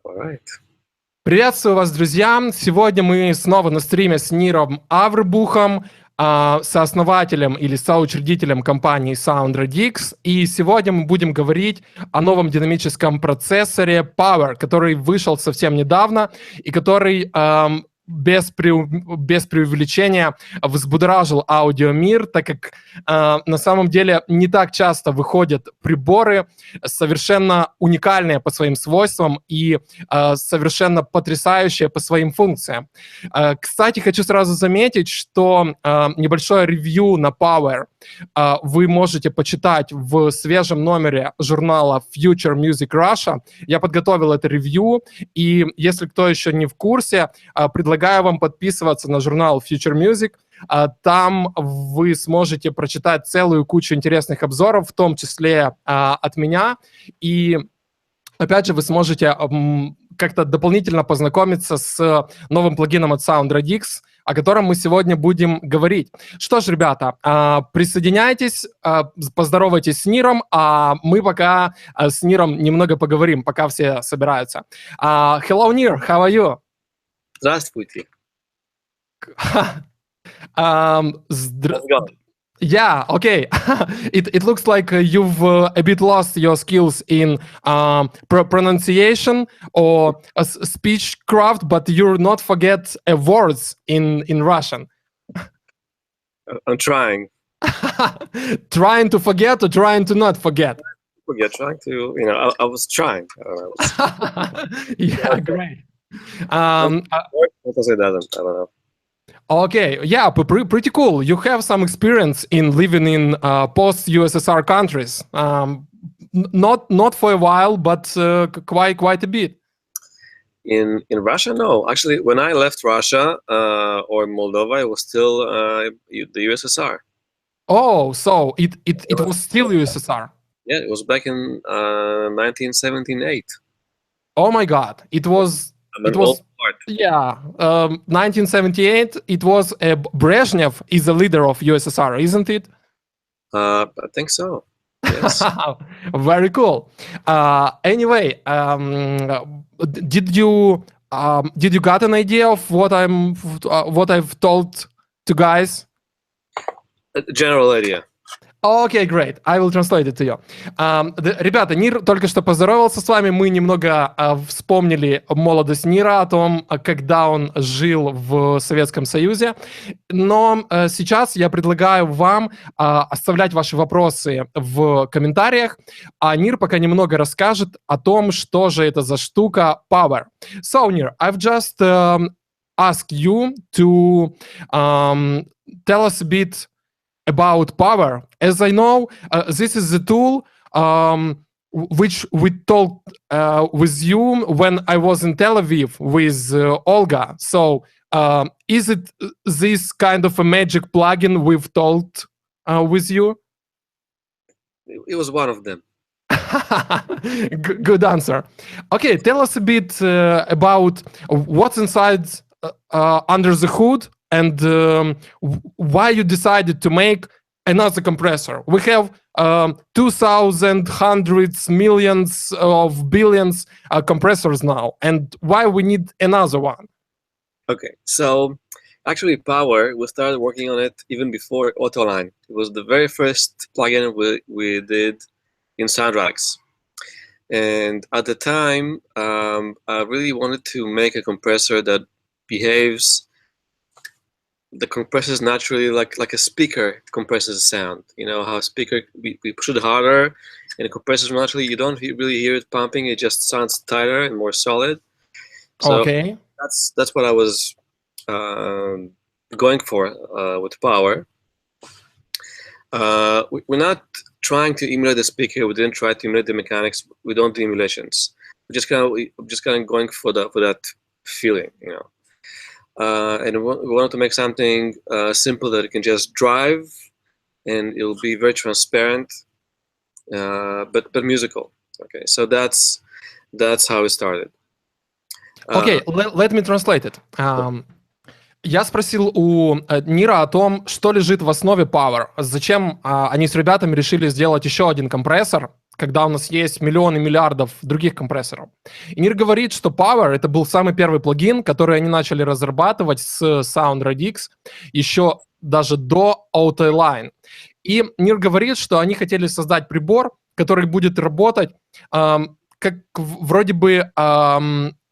Alright. Приветствую вас, друзья! Сегодня мы снова на стриме с Ниром Авербухом, сооснователем или соучредителем компании Radix. И сегодня мы будем говорить о новом динамическом процессоре POWAIR, который вышел совсем недавно и который без преувеличения взбудоражил аудиомир, так как на самом деле не так часто выходят приборы совершенно уникальные по своим свойствам и совершенно потрясающие по своим функциям. Кстати, хочу сразу заметить, что небольшое ревью на POWAIR вы можете почитать в свежем номере журнала Future Music Russia. Я подготовил это ревью, и если кто еще не в курсе, предлагаю вам подписываться на журнал Future Music. Там вы сможете прочитать целую кучу интересных обзоров, в том числе от меня. И, опять же, вы сможете как-то дополнительно познакомиться с новым плагином от Radix, о котором мы сегодня будем говорить. Что ж, ребята, присоединяйтесь, поздоровайтесь с Ниром, а мы пока с Ниром немного поговорим, пока все собираются. Hello, Nir, how are you? Здравствуйте. Yeah, okay. It looks like you've a bit lost your skills in pronunciation or speech craft, but you not forget words in Russian. I'm trying. Trying to forget or trying to not forget? Trying to, I was trying. Yeah, great. Because it doesn't, I don't know. Okay, yeah, pretty cool. You have some experience in living in post-USSR countries. Not for a while, but quite a bit. In Russia, no. Actually, when I left Russia or Moldova, it was still the USSR. Oh, so it was still USSR. Yeah, it was back in 1978. Oh my God, it was. Yeah, 1978. It was Brezhnev is the leader of USSR, isn't it? I think so. Yes. Very cool. Anyway, did you got an idea of what I've told to guys? A general idea. Окей, great. I will translate it to you. Ребята, Нир только что поздоровался с вами. Мы немного вспомнили молодость Нира, о том, когда он жил в Советском Союзе. Но сейчас я предлагаю вам оставлять ваши вопросы в комментариях, а Нир пока немного расскажет о том, что же это за штука POWAIR. So, Nir, I've just asked you to tell us a bit about POWAIR. As I know, this is the tool which we talked with you when I was in Tel Aviv with Olga. So is it this kind of a magic plugin we've talked with you? It was one of them. Good answer. Okay, tell us a bit about what's inside under the hood and why you decided to make another compressor. We have 2,000 hundreds, millions of billions compressors now, and why we need another one? Okay, so actually POWAIR, we started working on it even before Autoline. It was the very first plugin we did in Radix. And at the time, I really wanted to make a compressor that behaves the compressors naturally like a speaker compresses sound. You know how a speaker, we push it harder and it compresses naturally. You don't really hear it pumping. It just sounds tighter and more solid. So okay, that's what I was going for with POWAIR. We're not trying to emulate the speaker. We didn't try to emulate the mechanics. We don't do emulations. We're just kind of going for that feeling, and we wanted to make something simple that you can just drive, and it'll be very transparent, but musical. Okay, so that's how it started. Okay, let me translate it. Я спросил у Нира о том, что лежит в основе POWAIR. Зачем они с ребятами решили сделать еще один компрессор, когда у нас есть миллионы, миллиардов других компрессоров. И Нир говорит, что POWAIR — это был самый первый плагин, который они начали разрабатывать с Sound Radix еще даже до Auto-Line. И Нир говорит, что они хотели создать прибор, который будет работать как вроде бы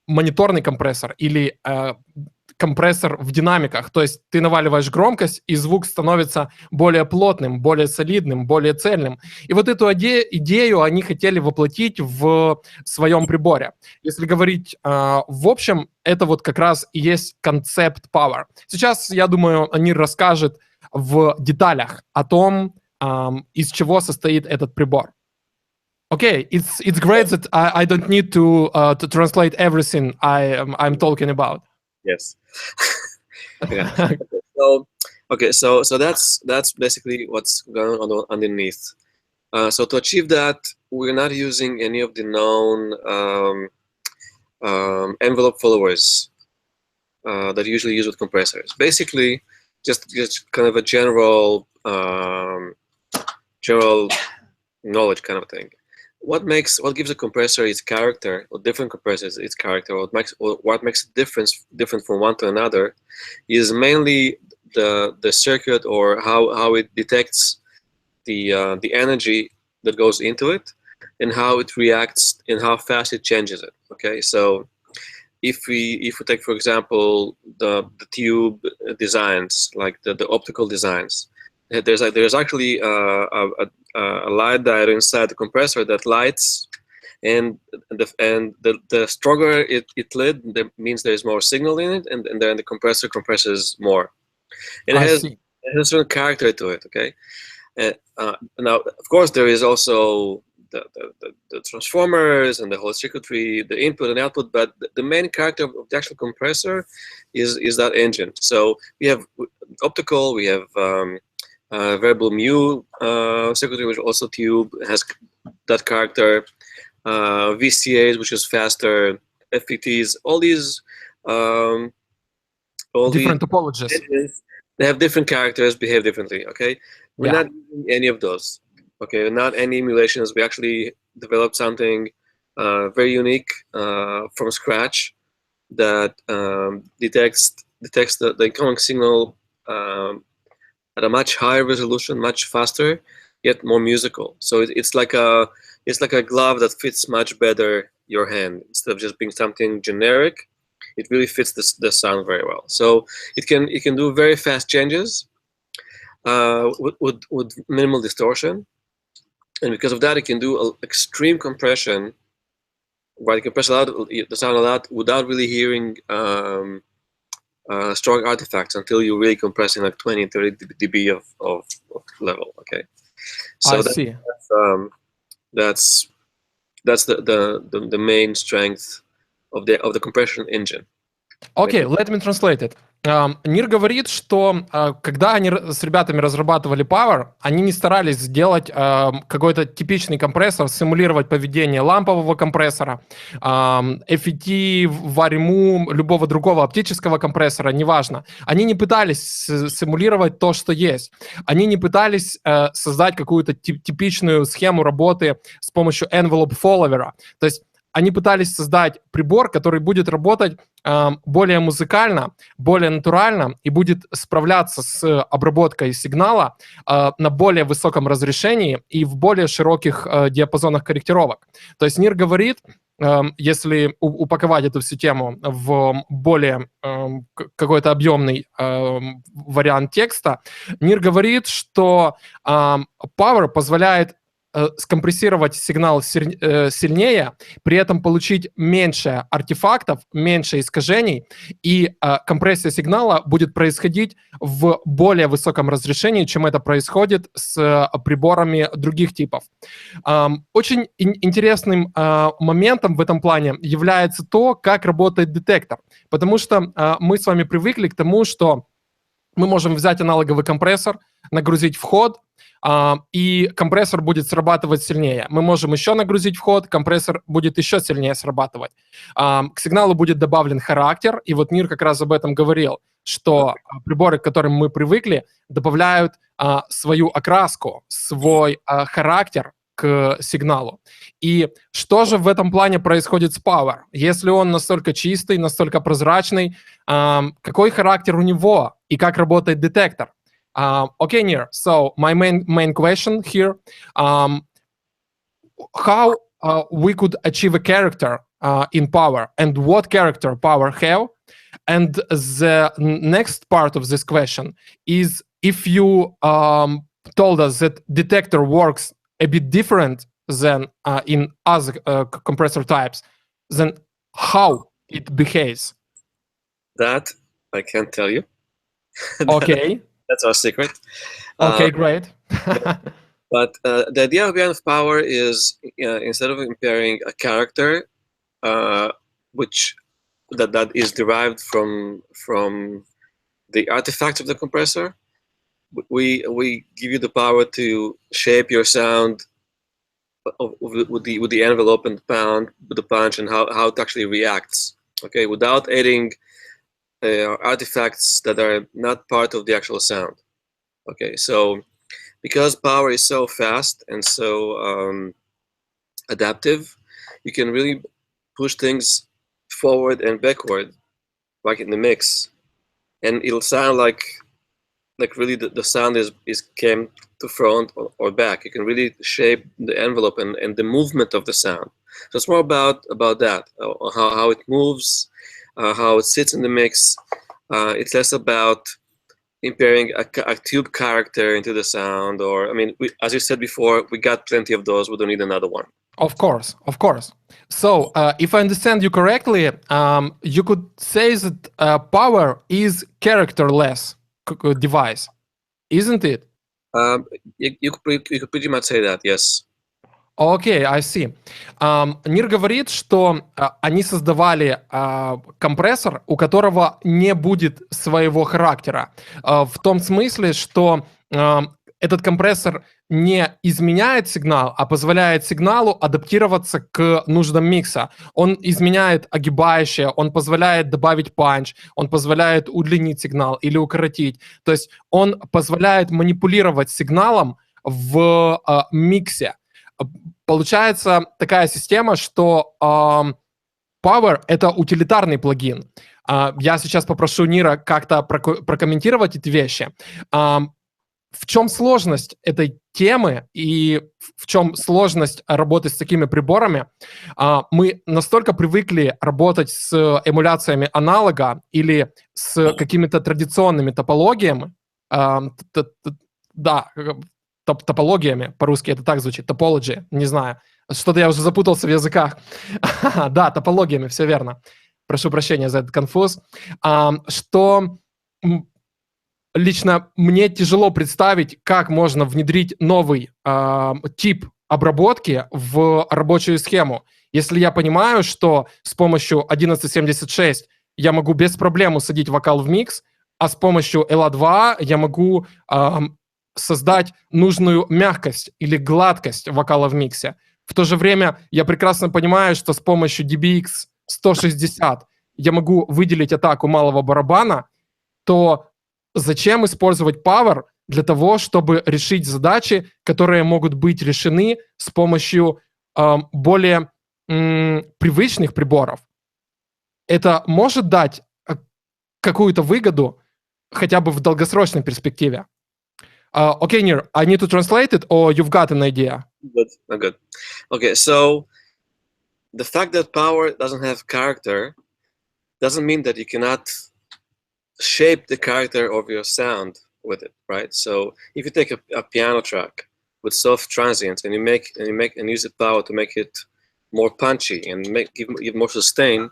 мониторный компрессор или компрессор в динамиках. То есть ты наваливаешь громкость, и звук становится более плотным, более солидным, более цельным. И вот эту идею они хотели воплотить в своем приборе. Если говорить в общем, это вот как раз и есть концепт POWAIR. Сейчас, я думаю, Нир расскажет в деталях о том, из чего состоит этот прибор. Okay, it's great that I don't need to translate everything I'm talking about. Yes. So that's basically what's going on underneath. So to achieve that, we're not using any of the known envelope followers that you usually use with compressors. Basically, just kind of a general knowledge kind of thing. What gives a compressor its character, or different compressors its character, or what makes it different from one to another, is mainly the circuit, or how it detects the energy that goes into it, and how it reacts, and how fast it changes it. Okay, so if we take, for example, the tube designs, like the optical designs, there's actually a light diode inside the compressor that lights, and the stronger it lit, that means there's more signal in it, and then the compressor compresses more. And it has a certain character to it. Okay, now of course there is also the transformers and the whole circuitry, the input and output, but the main character of the actual compressor is that engine. So we have optical, we have variable mu circuitry, which also tube has that character, VCAs, which is faster, FETs, all these different topologies. Engines, they have different characters, behave differently. Okay, we're not using any of those. Okay, not any emulations. We actually developed something very unique from scratch that detects the incoming signal at a much higher resolution, much faster, yet more musical. So it's like a glove that fits much better your hand. Instead of just being something generic, it really fits the sound very well. So it can do very fast changes with minimal distortion, and because of that, it can do extreme compression, where it can compress the sound a lot without really hearing strong artifacts until you're really compressing like 20, 30 dB of level. Okay, so that's the main strength of the compression engine. Okay, let me translate it. Нир говорит, что когда они с ребятами разрабатывали POWAIR, они не старались сделать какой-то типичный компрессор, симулировать поведение лампового компрессора, FET, варьму, любого другого оптического компрессора, неважно. Они не пытались симулировать то, что есть. Они не пытались создать какую-то типичную схему работы с помощью envelope follower. То есть они пытались создать прибор, который будет работать более музыкально, более натурально и будет справляться с обработкой сигнала на более высоком разрешении и в более широких диапазонах корректировок. То есть Нир говорит, если упаковать эту всю тему в более какой-то объемный вариант текста, Нир говорит, что POWAIR позволяет скомпрессировать сигнал сильнее, при этом получить меньше артефактов, меньше искажений, и компрессия сигнала будет происходить в более высоком разрешении, чем это происходит с приборами других типов. Очень интересным моментом в этом плане является то, как работает детектор, потому что мы с вами привыкли к тому, что мы можем взять аналоговый компрессор, нагрузить вход, и компрессор будет срабатывать сильнее. Мы можем еще нагрузить вход, компрессор будет еще сильнее срабатывать. К сигналу будет добавлен характер, и вот Нир как раз об этом говорил, что приборы, к которым мы привыкли, добавляют свою окраску, свой характер к сигналу. И что же в этом плане происходит с POWAIR? Если он настолько чистый, настолько прозрачный, какой характер у него и как работает детектор? Okay, Nir, so my main question here, how we could achieve a character in POWAIR, and what character POWAIR have? And the next part of this question is, if you told us that detector works a bit different than in other compressor types, then how it behaves? That I can't tell you. Okay. That's our secret. Okay, great. But the idea behind POWAIR is instead of impairing a character, which that is derived from the artifacts of the compressor, we give you the power to shape your sound with the envelope and the punch and how it actually reacts. Okay, without adding artifacts that are not part of the actual sound. Okay, so because POWAIR is so fast and so adaptive, you can really push things forward and backward, like in the mix, and it'll sound like really the sound is came to front or back. You can really shape the envelope and the movement of the sound. So it's more about that, how it moves, how it sits in the mix. It's less about impairing a tube character into the sound, or, I mean, as you said before, we got plenty of those. We don't need another one. Of course, of course. So, if I understand you correctly, you could say that POWAIR is characterless device, isn't it? You could pretty much say that, yes. Окей, I see. Нир говорит, что они создавали компрессор, у которого не будет своего характера. В том смысле, что этот компрессор не изменяет сигнал, а позволяет сигналу адаптироваться к нуждам микса. Он изменяет огибающее, он позволяет добавить панч, он позволяет удлинить сигнал или укоротить. То есть он позволяет манипулировать сигналом в миксе. Получается такая система, что POWAIR — это утилитарный плагин. Я сейчас попрошу Нира как-то прокомментировать эти вещи. В чем сложность этой темы и в чем сложность работы с такими приборами? Мы настолько привыкли работать с эмуляциями аналога или с какими-то традиционными топологиями, топологиями, по-русски это так звучит, topology, не знаю. Что-то я уже запутался в языках. Да, топологиями, все верно. Прошу прощения за этот конфуз. Что лично мне тяжело представить, как можно внедрить новый тип обработки в рабочую схему. Если я понимаю, что с помощью 1176 я могу без проблем усадить вокал в микс, а с помощью LA2 я могу создать нужную мягкость или гладкость вокала в миксе. В то же время я прекрасно понимаю, что с помощью DBX 160 я могу выделить атаку малого барабана, то зачем использовать POWAIR для того, чтобы решить задачи, которые могут быть решены с помощью более привычных приборов? Это может дать какую-то выгоду хотя бы в долгосрочной перспективе? Okay, Nir, I need to translate it, or you've got an idea? Good. Okay, so the fact that POWAIR doesn't have character doesn't mean that you cannot shape the character of your sound with it, right? So if you take a piano track with soft transients and you use the POWAIR to make it more punchy and give more sustain,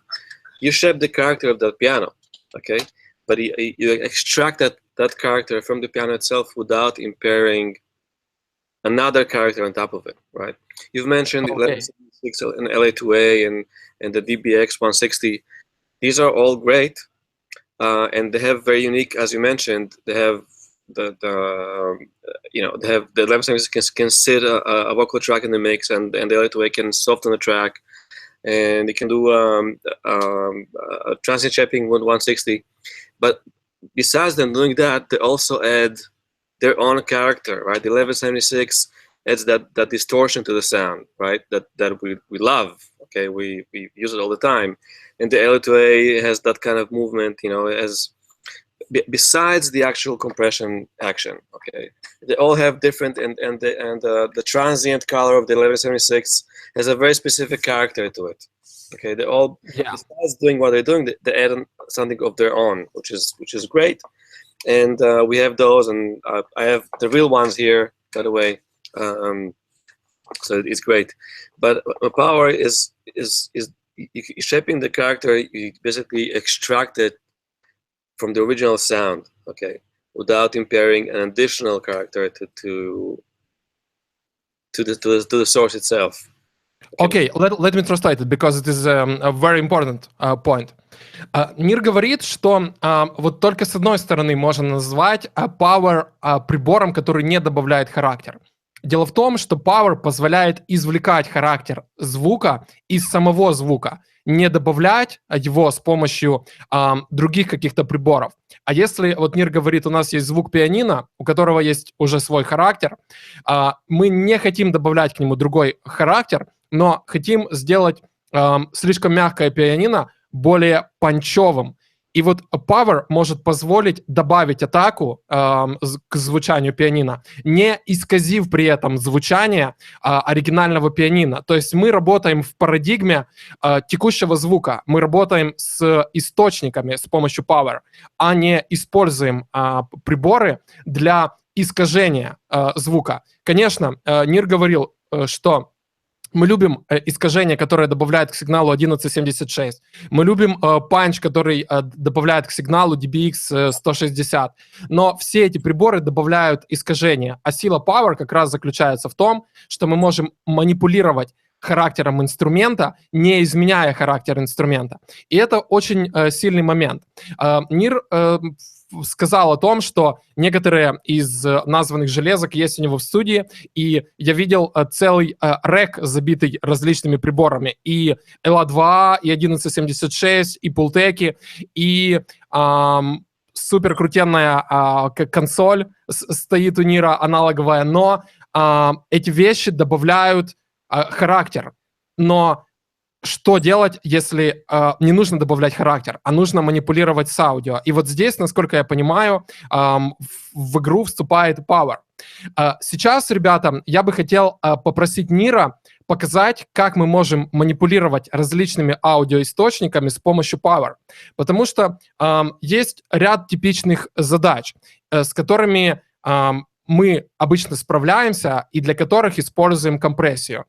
you shape the character of that piano, okay? But you extract that character from the piano itself without impairing another character on top of it, right? You've mentioned 1176 and LA2A and the DBX 160. These are all great, and they have very unique, as you mentioned. They have the 1176 can sit a vocal track in the mix, and the LA2A can soften the track, and it can do transient shaping with 160. But besides them doing that, they also add their own character, right? The 1176 adds that distortion to the sound, right? That we love. Okay, we use it all the time, and the L2A has that kind of movement. You know, as besides the actual compression action. Okay, they all have different, and the transient color of the 1176 has a very specific character to it. Okay, they all, besides doing what they're doing, they add something of their own, which is great. And we have those, and I have the real ones here, by the way. So it's great. But POWAIR is shaping the character. You basically extract it from the original sound, okay, without impairing an additional character to the source itself. Okay, let me translate it, because it is a very important point. Нир говорит, что вот только с одной стороны можно назвать POWAIR прибором, который не добавляет характер. Дело в том, что POWAIR позволяет извлекать характер звука из самого звука, не добавлять его с помощью других каких-то приборов. А если, вот Нир говорит, у нас есть звук пианино, у которого есть уже свой характер, мы не хотим добавлять к нему другой характер, но хотим сделать слишком мягкое пианино более панчевым. И вот POWAIR может позволить добавить атаку к звучанию пианино, не исказив при этом звучание оригинального пианино. То есть мы работаем в парадигме текущего звука, мы работаем с источниками с помощью POWAIR, а не используем приборы для искажения звука. Конечно, Нир говорил, что мы любим искажение, которое добавляет к сигналу 1176. Мы любим панч, который добавляет к сигналу DBX 160. Но все эти приборы добавляют искажения. А сила POWAIR как раз заключается в том, что мы можем манипулировать характером инструмента, не изменяя характер инструмента. И это очень сильный момент. Нир сказал о том, что некоторые из названных железок есть у него в студии, и я видел целый рэк, забитый различными приборами. И LA2, и 1176, и пултеки, и суперкрутенная консоль стоит у Нира, аналоговая, но эти вещи добавляют характер. Но что делать, если не нужно добавлять характер, а нужно манипулировать с аудио? И вот здесь, насколько я понимаю, в игру вступает POWAIR. Сейчас, ребята, я бы хотел попросить Нира показать, как мы можем манипулировать различными аудиоисточниками с помощью POWAIR. Потому что есть ряд типичных задач, с которыми мы обычно справляемся и для которых используем компрессию.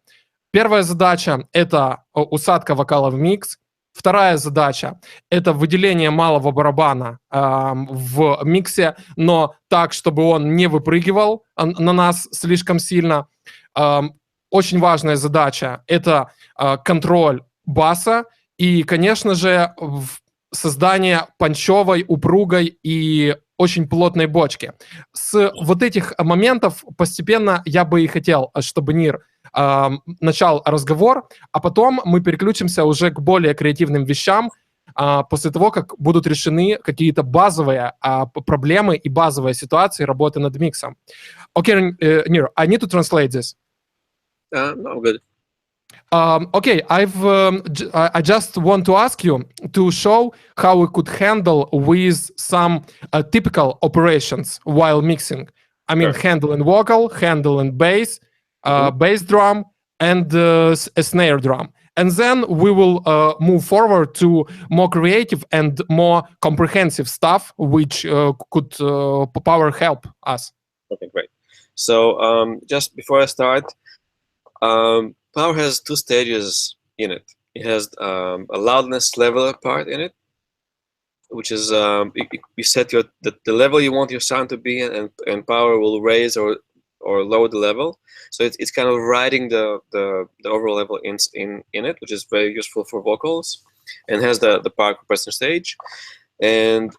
Первая задача — это усадка вокала в микс. Вторая задача — это выделение малого барабана в миксе, но так, чтобы он не выпрыгивал на нас слишком сильно. Очень важная задача — это контроль баса и, конечно же, создание панчевой, упругой и очень плотной бочки. С вот этих моментов постепенно я бы и хотел, чтобы Нир начал разговор, а потом мы переключимся уже к более креативным вещам после того, как будут решены какие-то базовые проблемы и базовые ситуации работы над миксом. Okay, Nir, I need to translate this. No, good. Okay, I just want to ask you to show how we could handle with some typical operations while mixing. I mean, Sure. handling vocal, handling bass, bass drum, and a snare drum. And then we will move forward to more creative and more comprehensive stuff, which could POWAIR help us. Okay, great. So just before I start, POWAIR has two stages in it. It has a loudness leveler part in it, which is you set the level you want your sound to be in, and POWAIR will raise or lower the level. So it's kind of riding the overall level in it, which is very useful for vocals, and has the power compressor stage. And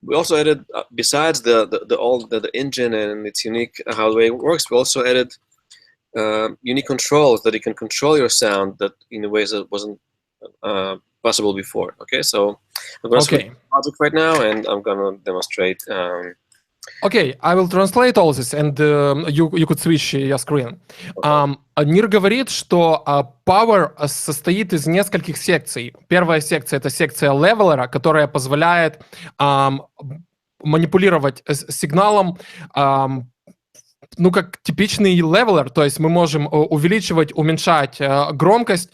we also added, besides the engine and its unique how the way it works, we also added unique controls that you can control your sound that in ways that wasn't possible before. Okay, so I'm going to switch to Logic right now, and I'm going to demonstrate Okay, I will translate all this, and you could switch your screen. Нир говорит, что POWAIR состоит из нескольких секций. Первая секция — это секция левелера, которая позволяет манипулировать сигналом, ну, как типичный левелер, то есть мы можем увеличивать, уменьшать громкость,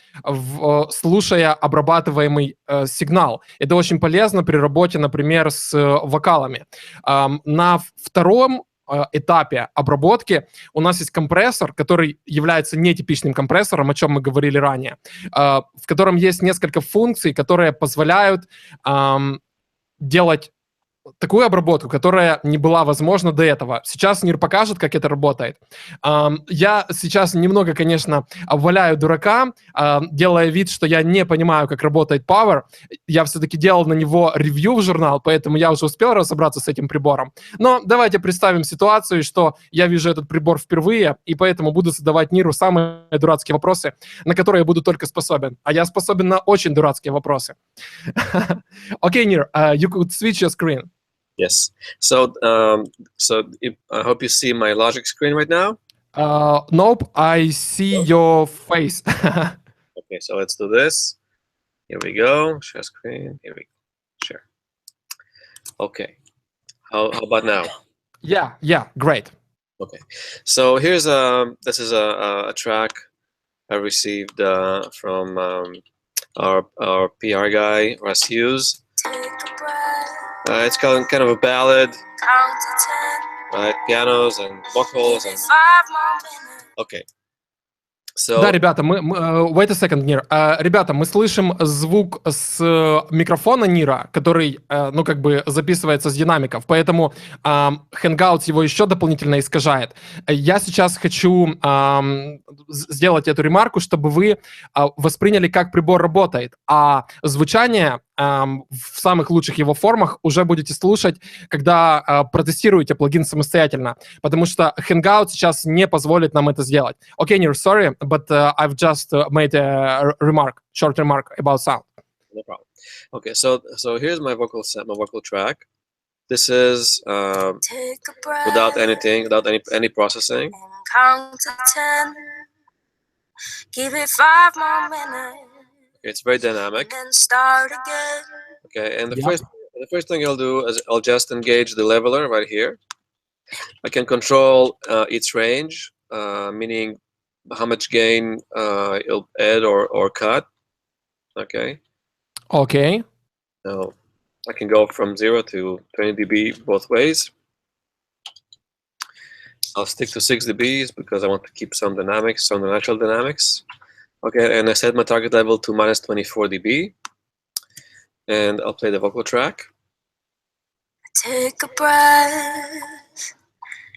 слушая обрабатываемый сигнал. Это очень полезно при работе, например, с вокалами. На втором этапе обработки у нас есть компрессор, который является нетипичным компрессором, о чем мы говорили ранее, в котором есть несколько функций, которые позволяют делать такую обработку, которая не была возможна до этого. Сейчас Нир покажет, как это работает. Я сейчас немного, конечно, обваляю дурака, делая вид, что я не понимаю, как работает POWAIR. Я все-таки делал на него ревью в журнал, поэтому я уже успел разобраться с этим прибором. Но давайте представим ситуацию, что я вижу этот прибор впервые, и поэтому буду задавать Ниру самые дурацкие вопросы, на которые я буду только способен. А я способен на очень дурацкие вопросы. Okay, Nir, you could switch your screen. Yes. So, I hope you see my logic screen right now. Nope, I see your face. Okay, so let's do this. Here we go. Share screen. Here we go. Share. Okay. How about now? Yeah, great. Okay. So here's this is a track I received from our PR guy, Russ Hughes. It's kind of a ballad, right? Pianos and vocals and... Okay. So... Да, ребята, wait a second, Нир. Ребята, мы слышим звук с микрофона Нира, который, ну, как бы записывается с динамиков, поэтому Hangouts его еще дополнительно искажает. Я сейчас хочу сделать эту ремарку, чтобы вы восприняли, как прибор работает, а звучание в самых лучших его формах уже будете слушать, когда протестируете плагин самостоятельно, потому что Hangout сейчас не позволит нам это сделать. Okay, Nir, sorry, but I've just made a short remark about sound. No problem. Okay, so here's my vocal track. This is without anything, without any processing. Count to 10. Give it 5 more minutes. It's very dynamic. And then start again. Okay, and the first thing I'll do is I'll just engage the leveler right here. I can control its range, meaning how much gain it'll add or cut. Okay. Okay. So I can go from 0 to 20 dB both ways. I'll stick to 6 dBs because I want to keep some dynamics, some natural dynamics. Okay, and I set my target level to minus 24 dB. And I'll play the vocal track. Take a breath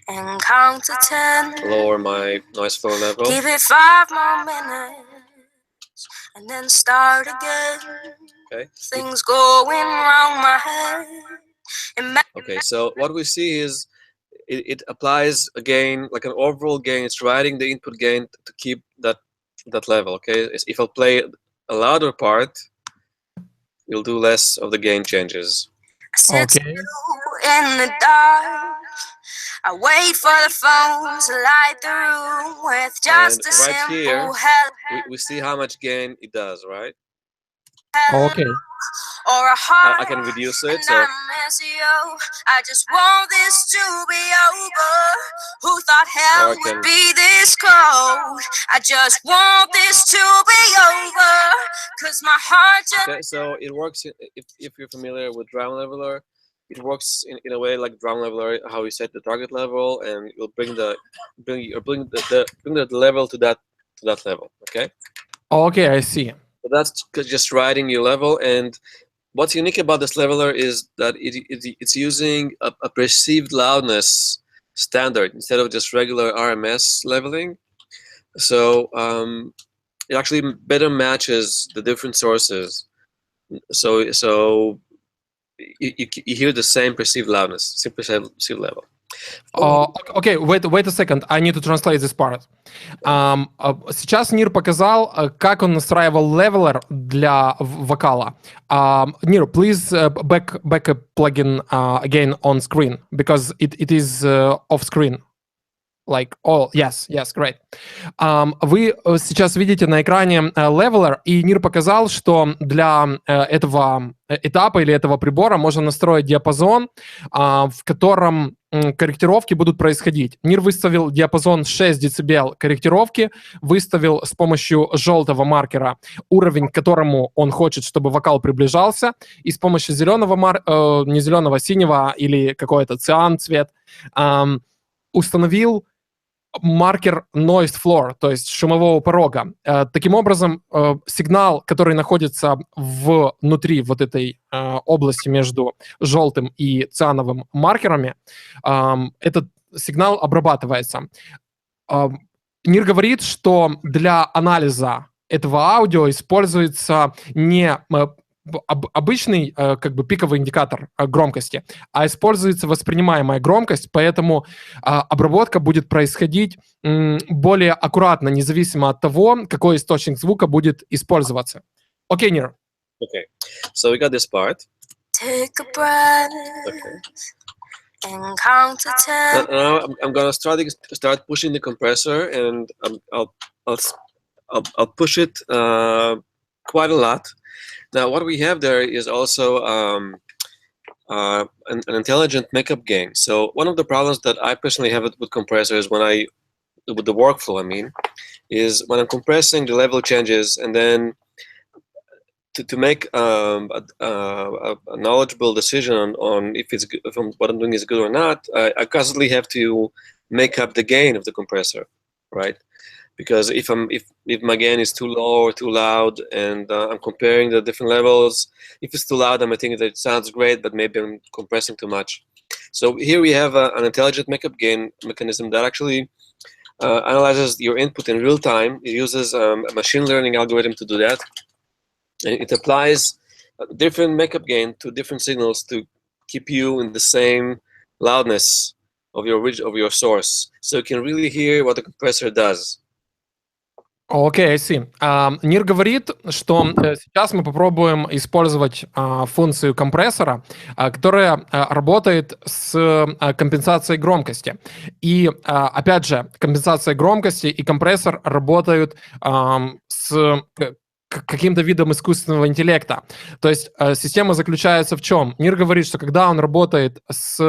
and count to 10. Lower my noise floor level. Give it 5 more minutes and then start again. Okay. Things going wrong my head. Okay, so what we see is it applies a gain, like an overall gain. It's riding the input gain to keep that level. Okay, if I'll play a louder part, you'll do less of the gain changes. Okay. In the dark, I wait for the phone to light the room with just a right here, simple we see how much gain it does, right? Okay. Or a heart, I can reduce it. So I just want this to be over. Who thought hell would be this cold? I just want this to be over. Cause my heart just... Okay, so it works, if you're familiar with drum leveler, it works in a way like drum leveler, how you set the target level, and you'll bring the level to that level. Okay. Okay, I see. So that's just riding your level, and what's unique about this leveler is that it's using a perceived loudness standard instead of just regular RMS leveling. So it actually better matches the different sources. So you hear the same perceived loudness, same perceived level. Okay, wait a second. I need to translate this part. Сейчас Нир показал, как он настраивал левелер для вокала. Nir, please back a plugin again on screen because it is off screen. Like, oh, yes, great. Вы сейчас видите на экране левелер, и Нир показал, что для этого этапа или этого прибора можно настроить диапазон, в котором корректировки будут происходить. Нир выставил диапазон 6 дБ корректировки, выставил с помощью желтого маркера уровень, к которому он хочет, чтобы вокал приближался, и с помощью зеленого, не зеленого, синего или какой-то циан цвет установил маркер noise floor, то есть шумового порога. Таким образом, сигнал, который находится внутри вот этой области между желтым и циановым маркерами, этот сигнал обрабатывается. Нир говорит, что для анализа этого аудио используется не обычный как бы пиковый индикатор громкости, а используется воспринимаемая громкость, поэтому обработка будет происходить более аккуратно, независимо от того, какой источник звука будет использоваться. Окей, Нир. Okay, so we got this part. Take a breath and count to 10. Now I'm gonna start pushing the compressor, and I'll push it quite a lot. Now, what we have there is also an intelligent makeup gain. So one of the problems that I personally have with compressors with the workflow, I mean, is when I'm compressing, the level changes, and then to make a knowledgeable decision on if what I'm doing is good or not, I constantly have to make up the gain of the compressor, right? Because if my gain is too low or too loud, and I'm comparing the different levels, if it's too loud, I might think that it sounds great, but maybe I'm compressing too much. So here we have an intelligent makeup gain mechanism that actually analyzes your input in real time. It uses a machine learning algorithm to do that, and it applies different makeup gain to different signals to keep you in the same loudness of your source, so you can really hear what the compressor does. Окей, I see. Нир говорит, что сейчас мы попробуем использовать функцию компрессора, которая работает с компенсацией громкости. И, опять же, компенсация громкости и компрессор работают с каким-то видом искусственного интеллекта. То есть система заключается в чем? Нир говорит, что когда он работает с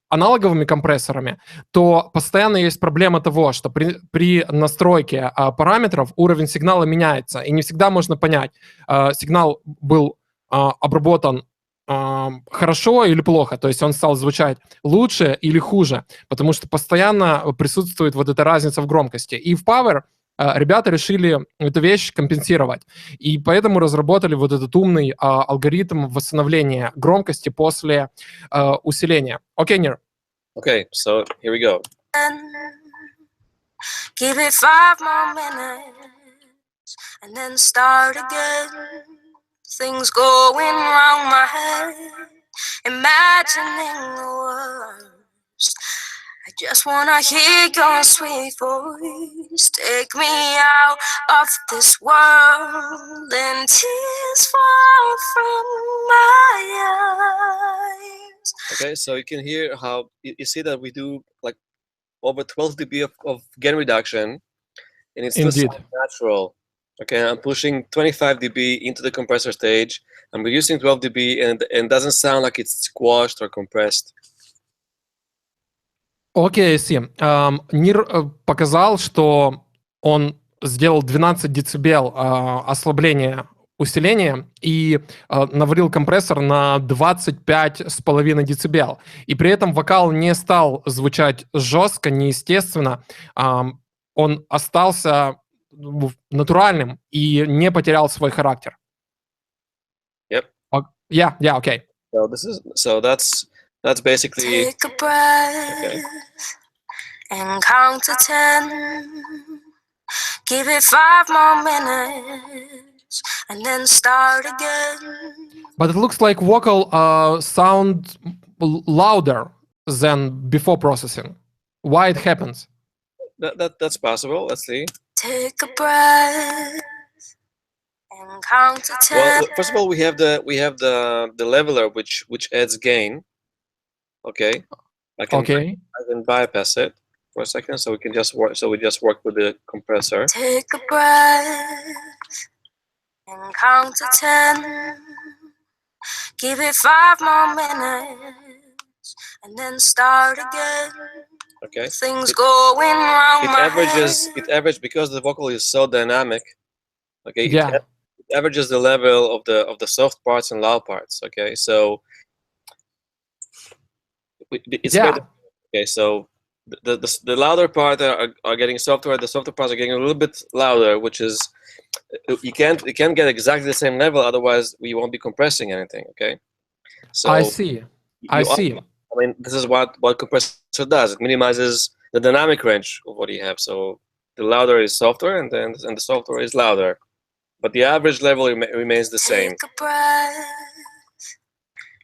аналоговыми компрессорами, то постоянно есть проблема того, что при настройке параметров уровень сигнала меняется, и не всегда можно понять, сигнал был обработан хорошо или плохо, то есть он стал звучать лучше или хуже, потому что постоянно присутствует вот эта разница в громкости. И в POWAIR ребята решили эту вещь компенсировать, и поэтому разработали вот этот умный алгоритм восстановления громкости после усиления. Окей, Нир? Okay, so here we go. Give it 5 more minutes and then start again. Things going round my head, imagining the worst. I just wanna hear your sweet voice. Take me out of this world, and tears fall from my eyes. Okay, so you can hear how you see that we do like over 12 dB of gain reduction, and it's still sounds natural. Okay, I'm pushing 25 dB into the compressor stage. I'm reducing 12 dB, and it doesn't sound like it's squashed or compressed. Окей, Нир показал, что он сделал 12 дБ ослабления усиления и наварил компрессор на 25,5 дБ. И при этом вокал не стал звучать жестко, неестественно. Он остался натуральным и не потерял свой характер. Yep. Yeah, okay. So that's basically. Take a breath and count to 10. Give it 5 more minutes and then start again. But it looks like vocal sound louder than before processing? Why it happens? That's possible. Let's see. Take a breath and count to 10. Well, first of all, we have the leveler which adds gain. Okay. I can bypass it for a second, so we can just work. So we just work with the compressor. Take a breath and count to 10. Give it 5 more minutes and then start again. Okay. Things going wrong. It averages because the vocal is so dynamic. Okay. Yeah. It averages the level of the soft parts and loud parts. Okay. So it's better. Okay. So the louder part are getting softer. The softer parts are getting a little bit louder, which is you can't get exactly the same level. Otherwise, we won't be compressing anything. Okay. So I see. I mean, this is what compressor does. It minimizes the dynamic range of what you have. So the louder is softer, and the softer is louder, but the average level remains the same. Take a breath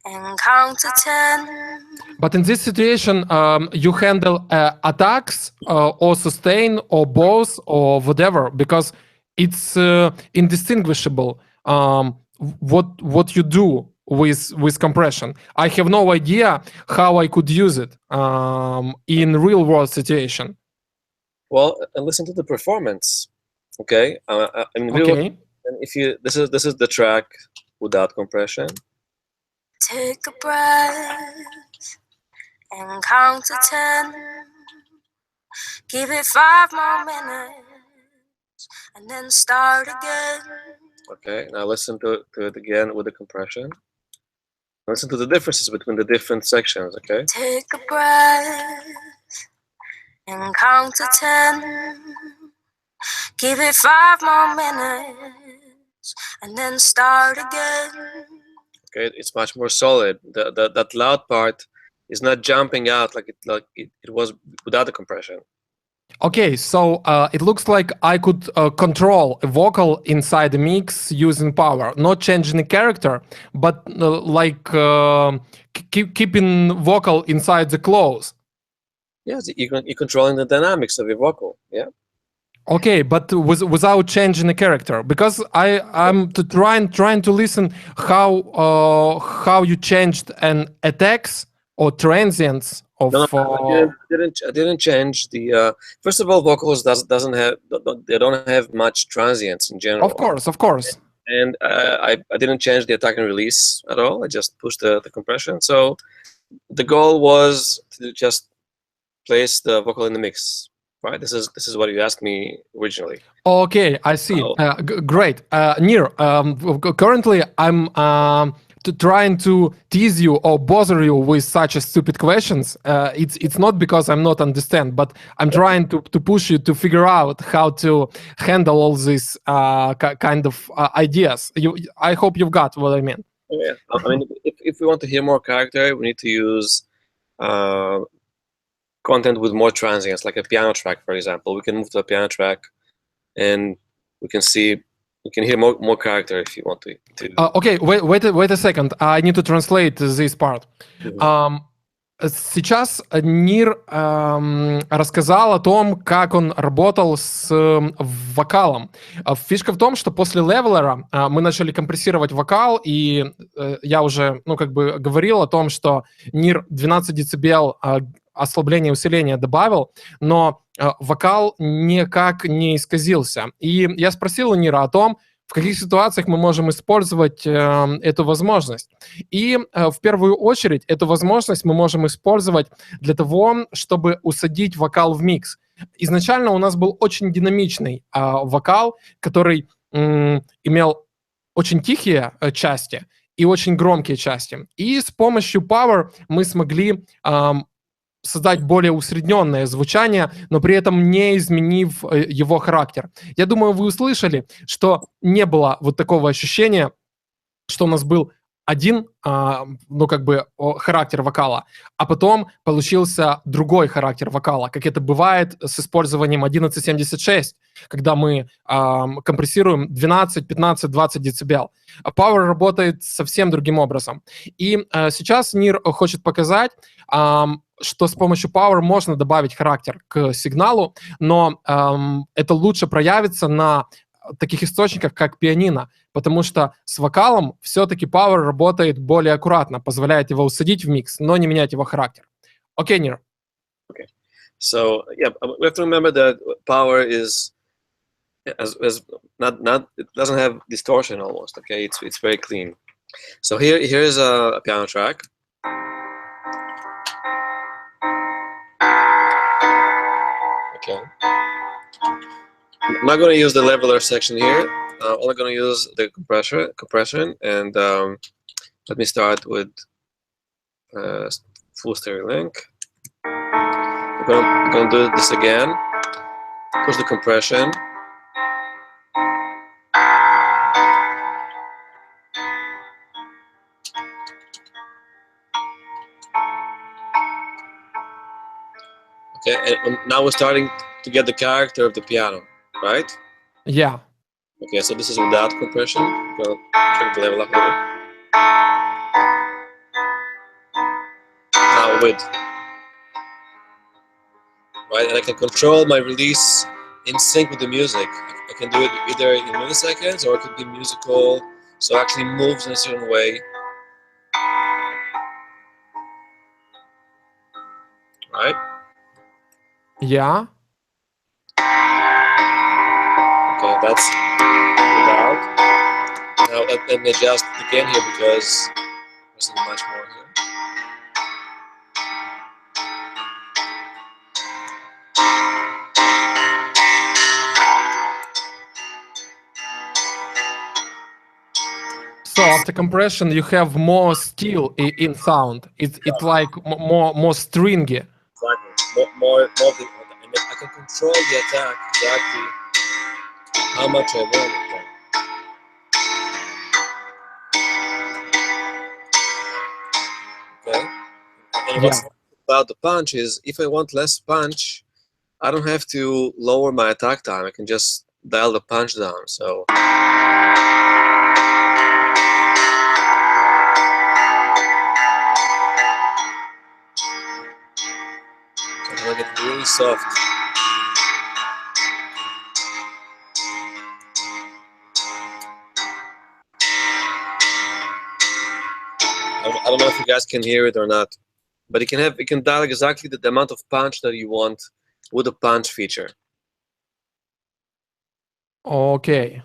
and count to 10. But in this situation, you handle attacks or sustain or both or whatever, because it's indistinguishable what you do with compression. I have no idea how I could use it in real world situation. Well, listen to the performance. Okay. I mean, okay. If you this is the track without compression. Take a breath and count to 10. Give it 5 more minutes and then start again. Okay, now listen to it again with the compression. Listen to the differences between the different sections, okay? Take a breath and count to 10. Give it 5 more minutes and then start again. Okay, it's much more solid. That loud part is not jumping out like it was without the compression. Okay, so it looks like I could control a vocal inside the mix using POWAIR, not changing the character, but keeping vocal inside the close. Yes, you're controlling the dynamics of your vocal. Yeah. Okay, but without changing the character, because I'm trying to listen how you changed an attacks or transients of. No, I didn't change the. First of all, vocals don't have much transients in general. Of course. And I didn't change the attack and release at all. I just pushed the compression. So the goal was to just place the vocal in the mix. Right. This is what you asked me originally. Okay, I see. Great, Nir. Currently, I'm trying to tease you or bother you with such a stupid questions. It's not because I'm not understand, but I'm trying to push you to figure out how to handle all these kind of ideas. I hope you've got what I mean. Yeah. I mean, if we want to hear more character, we need to use content with more transients, like a piano track, for example. We can move to a piano track, and we can hear more character if you want to. Okay, wait a second. I need to translate this part. Сейчас Нир рассказал о том, как он работал с вокалом. Фишка в том, что после левелера мы начали компрессировать вокал, и я уже говорил о том, что Нир 12 дБ ослабление усиления добавил, но вокал никак не исказился. И я спросил у Нира о том, в каких ситуациях мы можем использовать эту возможность. И в первую очередь эту возможность мы можем использовать для того, чтобы усадить вокал в микс. Изначально у нас был очень динамичный вокал, который имел очень тихие части и очень громкие части. И с помощью POWAIR мы смогли создать более усредненное звучание, но при этом не изменив его характер. Я думаю, вы услышали, что не было вот такого ощущения, что у нас был один, характер вокала, а потом получился другой характер вокала, как это бывает с использованием 1176, когда мы компрессируем 12, 15, 20 дБ. POWAIR работает совсем другим образом. И сейчас Нир хочет показать, что с помощью POWAIR можно добавить характер к сигналу, но это лучше проявится на таких источниках, как пианино, потому что с вокалом все-таки POWAIR работает более аккуратно, позволяет его усадить в микс, но не менять его характер. Окей, Нир. Okay. So yeah, we have to remember that POWAIR is as not it doesn't have distortion almost. Okay, it's very clean. So here's a piano track. Okay. I'm not going to use the leveler section here. I'm only going to use the compression, and let me start with full stereo link. I'm going to do this again. Push the compression. Okay, and now we're starting to get the character of the piano, right? Yeah. Okay, so this is without compression. I'm gonna check the level up a little. Now with. Right, and I can control my release in sync with the music. I can do it either in milliseconds or it could be musical, so it actually moves in a certain way. Right? Yeah. Okay, that's without. Now let me adjust again here because there's not much more here. So after compression, you have more steel in sound. It's like more stringy. Exactly. More of the, I can control the attack exactly how much I want it. Okay. And what's about the punch is if I want less punch, I don't have to lower my attack time. I can just dial the punch down. So I'm gonna get really soft. I don't know if you guys can hear it or not, but you can dial exactly the amount of punch that you want with the punch feature. Okay.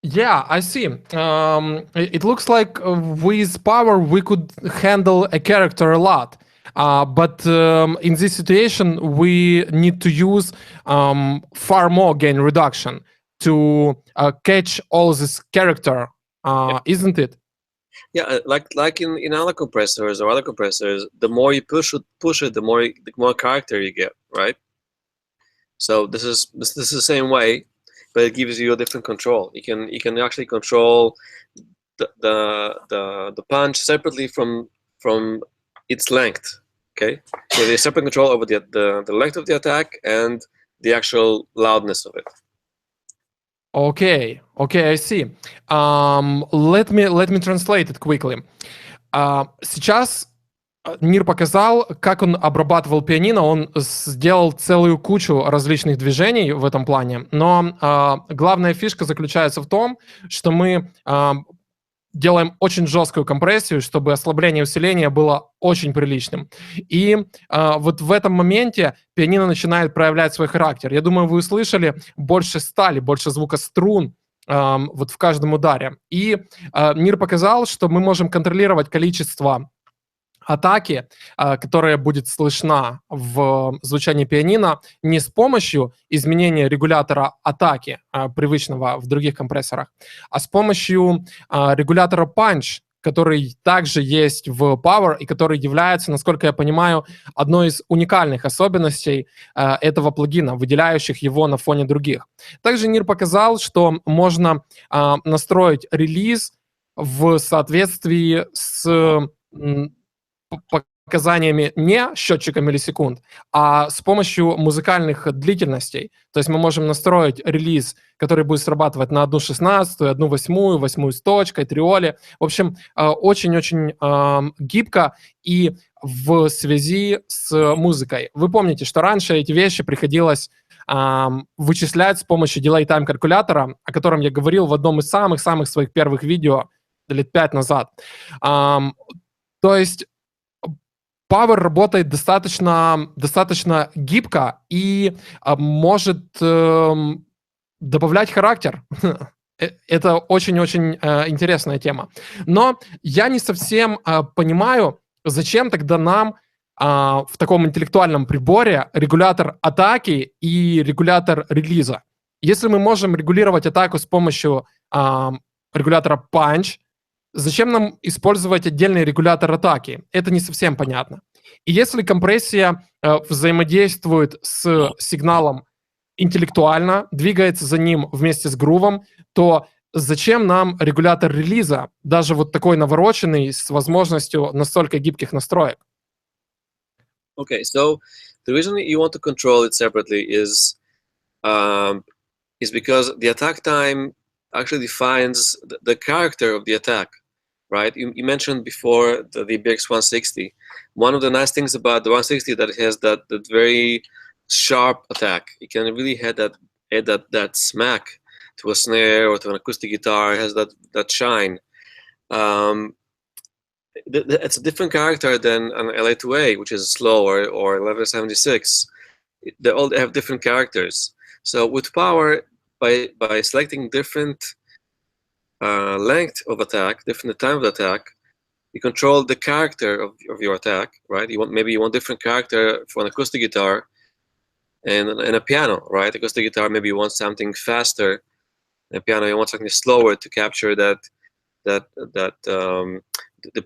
Yeah, I see. It looks like with POWAIR we could handle a character a lot. But in this situation, we need to use far more gain reduction to catch all this character, isn't it? Yeah, like in other compressors or other compressors, the more you push it, the more character you get, right? So this is the same way, but it gives you a different control. You can actually control the punch separately from its length. Okay, so there's separate control over the length of the attack and the actual loudness of it. Okay, I see. Let me translate it quickly. Сейчас Нир показал, как он обрабатывал пианино. Он сделал целую кучу различных движений в этом плане. Но главная фишка заключается в том, что мы делаем очень жесткую компрессию, чтобы ослабление усиления было очень приличным. И вот в этом моменте пианино начинает проявлять свой характер. Я думаю, вы услышали больше стали, больше звука струн вот в каждом ударе. И Нир показал, что мы можем контролировать количество атаки, которая будет слышна в звучании пианино, не с помощью изменения регулятора атаки, привычного в других компрессорах, а с помощью регулятора punch, который также есть в POWAIR и который является, насколько я понимаю, одной из уникальных особенностей этого плагина, выделяющих его на фоне других. Также Нир показал, что можно настроить релиз в соответствии с показаниями не счетчика миллисекунд, а с помощью музыкальных длительностей. То есть мы можем настроить релиз, который будет срабатывать на 1/16, 1/8, 8 с точкой, триоле. В общем, очень-очень гибко и в связи с музыкой. Вы помните, что раньше эти вещи приходилось вычислять с помощью delay time калькулятора, о котором я говорил в одном из самых-самых своих первых видео лет 5 назад. То есть POWAIR работает достаточно гибко и может добавлять характер. Это очень-очень интересная тема. Но я не совсем понимаю, зачем тогда нам в таком интеллектуальном приборе регулятор атаки и регулятор релиза. Если мы можем регулировать атаку с помощью регулятора punch, зачем нам использовать отдельный регулятор атаки? Это не совсем понятно. И если компрессия взаимодействует с сигналом интеллектуально, двигается за ним вместе с грувом, то зачем нам регулятор релиза, даже вот такой навороченный, с возможностью настолько гибких настроек? Okay, so the reason you want to control it separately is because the attack time actually defines the character of the attack, right? You mentioned before the BX 160. One of the nice things about the 160 that it has that very sharp attack. It can really add that smack to a snare or to an acoustic guitar. It has that shine. It's a different character than an LA2A, which is slower, or 1176. They all have different characters. So with POWAIR, by selecting different length of attack, different time of attack, you control the character of your attack, right? Maybe you want different character for an acoustic guitar and a piano, right? Acoustic guitar, maybe you want something faster. And a piano, you want something slower to capture the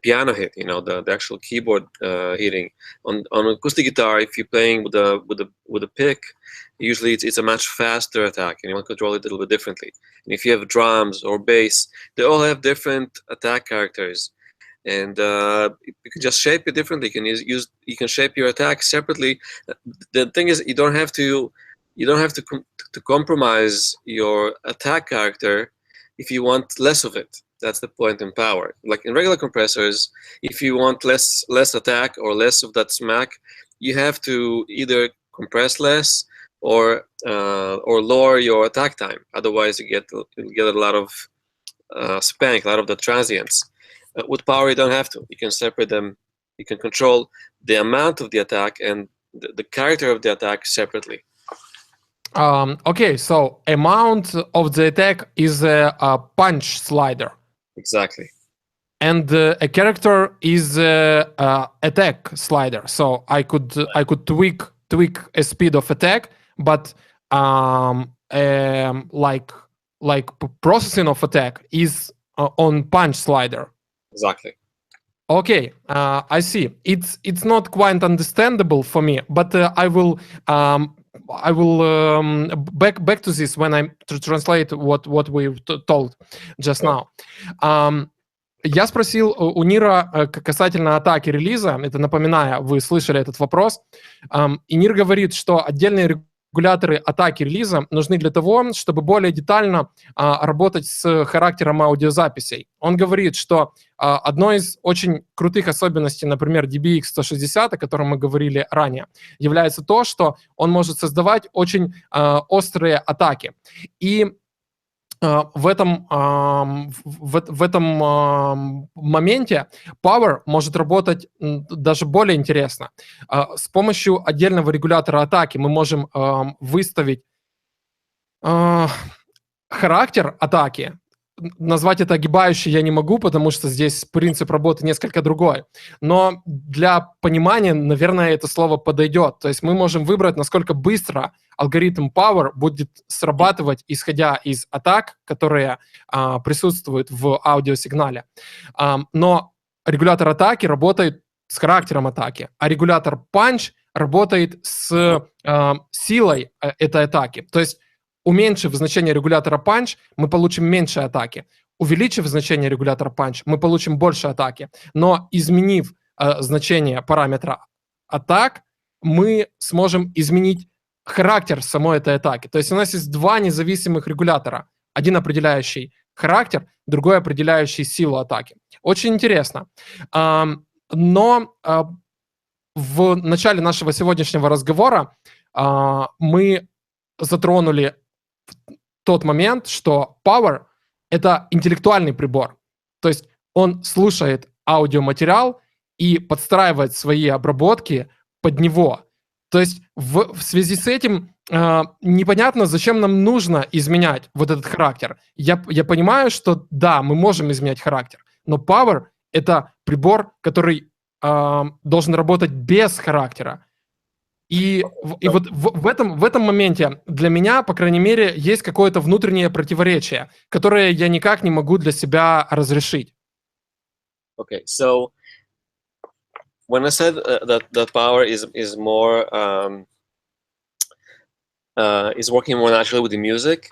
piano hit, the actual keyboard hitting. On acoustic guitar, if you're playing with a pick, usually it's a much faster attack, and you want to control it a little bit differently. And if you have drums or bass, they all have different attack characters, and you can just shape it differently. You can shape your attack separately. The thing is, you don't have to compromise your attack character if you want less of it. That's the point in POWAIR. Like in regular compressors, if you want less attack or less of that smack, you have to either compress less or lower your attack time. Otherwise, you get a lot of spank, a lot of the transients. With POWAIR, you don't have to. You can separate them. You can control the amount of the attack and the character of the attack separately. Okay, so amount of the attack is a punch slider. Exactly. And a character is a attack slider. So I could tweak a speed of attack, but like processing of attack is on punch slider. Exactly. Okay, I see. It's not quite understandable for me, but I will back to this when I translate what we've told just now. Я спросил у Нира касательно атаки релиза, это напоминаю, вы слышали этот вопрос, и Нир говорит, что отдельные регуляторы атаки релиза нужны для того, чтобы более детально работать с характером аудиозаписей. Он говорит, что одной из очень крутых особенностей, например, DBX 160, о котором мы говорили ранее, является то, что он может создавать очень острые атаки. И в этом моменте POWAIR может работать даже более интересно. С помощью отдельного регулятора атаки мы можем выставить характер атаки. Назвать это огибающей я не могу, потому что здесь принцип работы несколько другой. Но для понимания, наверное, это слово подойдет. То есть мы можем выбрать, насколько быстро алгоритм POWAIR будет срабатывать, исходя из атак, которые присутствуют в аудиосигнале. Но регулятор атаки работает с характером атаки, а регулятор punch работает с силой этой атаки. То есть уменьшив значение регулятора punch, мы получим меньше атаки. увеличив значение регулятора punch, мы получим больше атаки. Но изменив значение параметра атак, мы сможем изменить характер самой этой атаки. То есть у нас есть два независимых регулятора. Один определяющий характер, другой определяющий силу атаки. Очень интересно. Но в начале нашего сегодняшнего разговора мы затронули тот момент, что POWAIR — это интеллектуальный прибор. То есть он слушает аудиоматериал и подстраивает свои обработки под него. То есть в связи с этим непонятно, зачем нам нужно изменять вот этот характер. Я понимаю, что да, мы можем изменять характер, но POWAIR — это прибор, который должен работать без характера. И вот в этом моменте для меня, по крайней мере, есть какое-то внутреннее противоречие, которое я никак не могу для себя разрешить. Okay, so when I said that POWAIR is more is working more naturally with the music,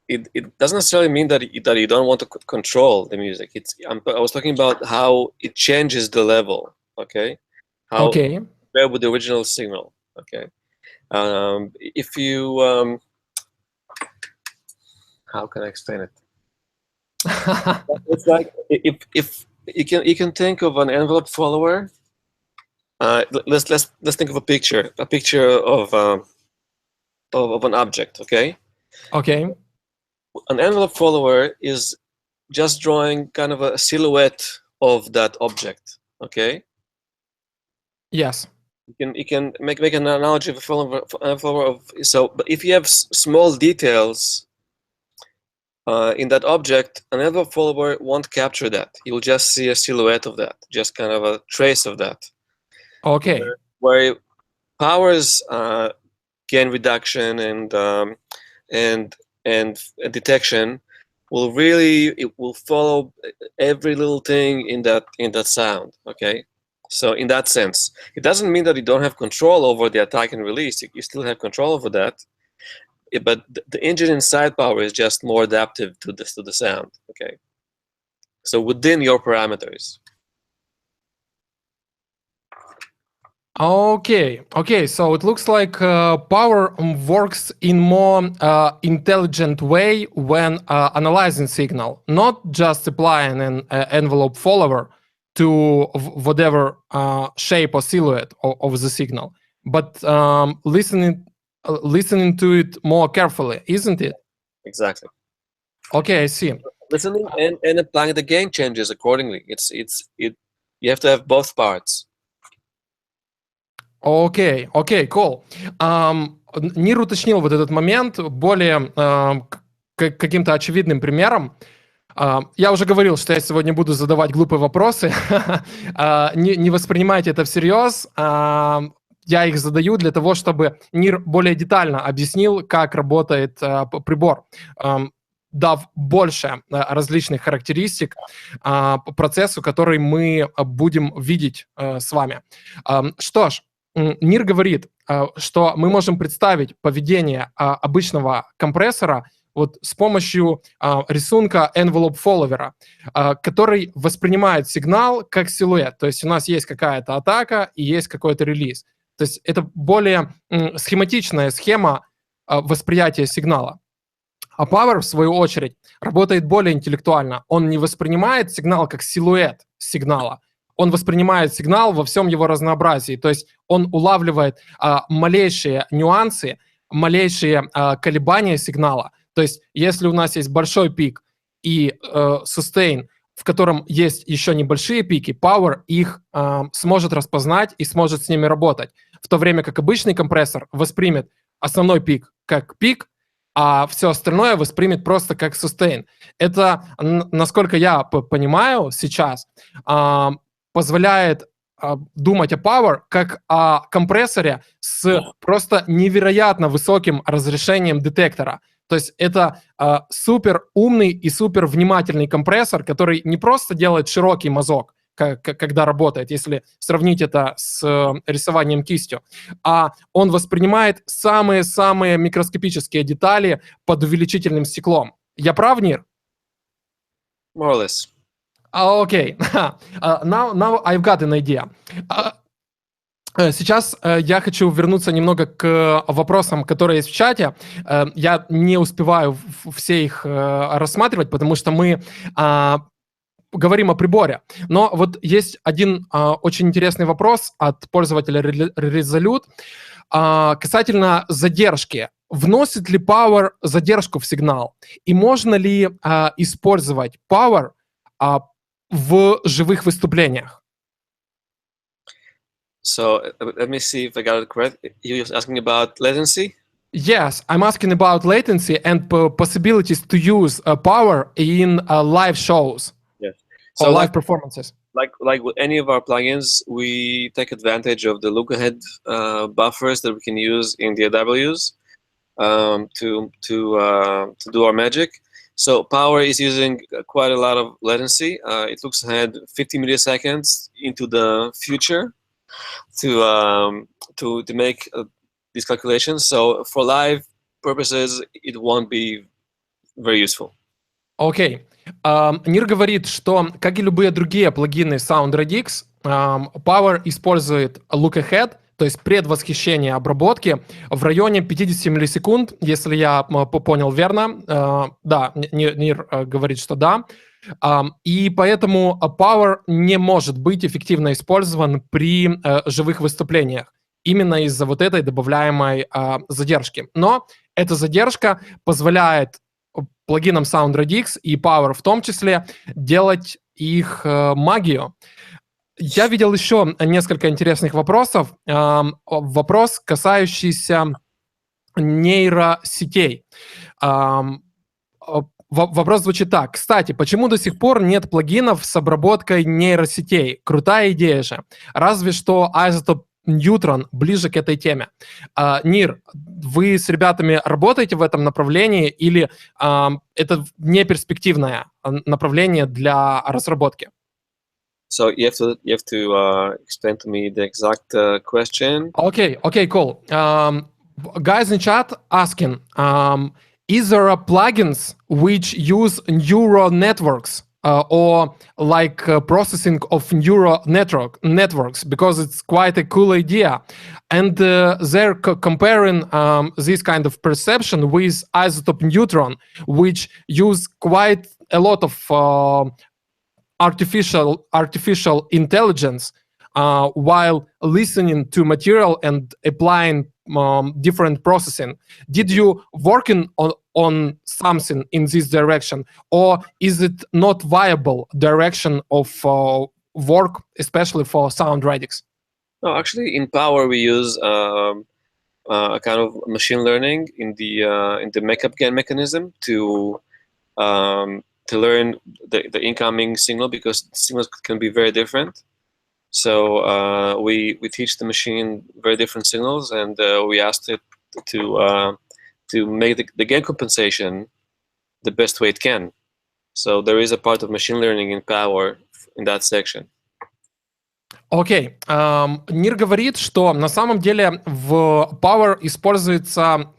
it doesn't necessarily mean that you don't want to control the music. I was talking about how it changes the level. Okay, how compared with the original signal. Okay, if you how can I explain it? It's like if you can think of an envelope follower. Let's think of a picture of an object. Okay. Okay. An envelope follower is just drawing kind of a silhouette of that object. Okay. Yes. You can make an analogy of a follower of but if you have small details in that object, an envelope follower won't capture that. You'll just see a silhouette of that, just kind of a trace of that. Okay. Where POWAIR's gain reduction and detection will follow every little thing in that sound. Okay, so in that sense, it doesn't mean that you don't have control over the attack and release. You still have control over that, but the engine inside POWAIR is just more adaptive to the sound. Okay, so within your parameters. Okay. So it looks like POWAIR works in more intelligent way when analyzing signal, not just applying an envelope follower to whatever shape or silhouette of the signal, but listening to it more carefully, isn't it? Exactly. Okay, I see. Listening and applying the gain changes accordingly. You have to have both parts. Окей, cool. Нир уточнил вот этот момент более каким-то очевидным примером. Я уже говорил, что я сегодня буду задавать глупые вопросы. Не воспринимайте это всерьез. Я их задаю для того, чтобы Нир более детально объяснил, как работает прибор, дав больше различных характеристик по процессу, который мы будем видеть с вами. Что ж, Нир говорит, что мы можем представить поведение обычного компрессора вот с помощью рисунка envelope follower, который воспринимает сигнал как силуэт. То есть у нас есть какая-то атака и есть какой-то релиз. То есть это более схематичная схема восприятия сигнала. А POWAIR, в свою очередь, работает более интеллектуально. Он не воспринимает сигнал как силуэт сигнала. Он воспринимает сигнал во всем его разнообразии. То есть он улавливает малейшие нюансы, малейшие колебания сигнала. То есть если у нас есть большой пик и sustain, в котором есть еще небольшие пики, POWAIR их сможет распознать и сможет с ними работать. В то время как обычный компрессор воспримет основной пик как пик, а все остальное воспримет просто как sustain. Это, насколько я понимаю сейчас, позволяет думать о POWAIR как о компрессоре с просто невероятно высоким разрешением детектора. То есть это супер умный и супер внимательный компрессор, который не просто делает широкий мазок, когда работает, если сравнить это с рисованием кистью, а он воспринимает самые-самые микроскопические детали под увеличительным стеклом. Я прав, Нир? More or less. Okay. Now I've got an idea. Сейчас я хочу вернуться немного к вопросам, которые есть в чате. Я не успеваю все их рассматривать, потому что мы говорим о приборе. Но вот есть один очень интересный вопрос от пользователя Resolute касательно задержки. Вносит ли POWAIR задержку в сигнал? И можно ли использовать POWAIR в живых выступлениях? So let me see if I got it correct. You're asking about latency? Yes, I'm asking about latency and possibilities to use POWAIR in live shows. Yes. So or live performances. Like with any of our plugins, we take advantage of the look-ahead buffers that we can use in the AWs to do our magic. So POWAIR is using quite a lot of latency. It looks ahead 50 milliseconds into the future to make these calculations. So for live purposes, it won't be very useful. Окей. Нир говорит, что, как и любые другие плагины Radix, POWAIR использует look ahead, то есть предвосхищение обработки в районе 50 миллисекунд, если я понял верно. Да, Нир говорит, что да. И поэтому POWAIR не может быть эффективно использован при живых выступлениях именно из-за вот этой добавляемой задержки. Но эта задержка позволяет плагинам Radix и POWAIR в том числе делать их магию. Я видел еще несколько интересных вопросов. Вопрос, касающийся нейросетей. Вопрос звучит так. Кстати, почему до сих пор нет плагинов с обработкой нейросетей? Крутая идея же. Разве что Isotope Neutron ближе к этой теме. Нир, вы с ребятами работаете в этом направлении или это не перспективное направление для разработки? So you have to explain to me the exact question. Okay, cool. Guys in chat asking, is there a plugins which use neural networks or like processing of neural networks, because it's quite a cool idea, and they're comparing this kind of perception with Isotope Neutron, which use quite a lot of artificial intelligence while listening to material and applying different processing. Did you working on something in this direction, or is it not viable direction of work, especially for Radix? No, actually, in POWAIR we use a kind of machine learning in the makeup gain mechanism to learn the incoming signal, because signals can be very different. So we teach the machine very different signals, and we asked it to make the gain compensation the best way it can. So there is a part of machine learning in POWAIR in that section. Окей. Нир говорит, что на самом деле в POWAIR используется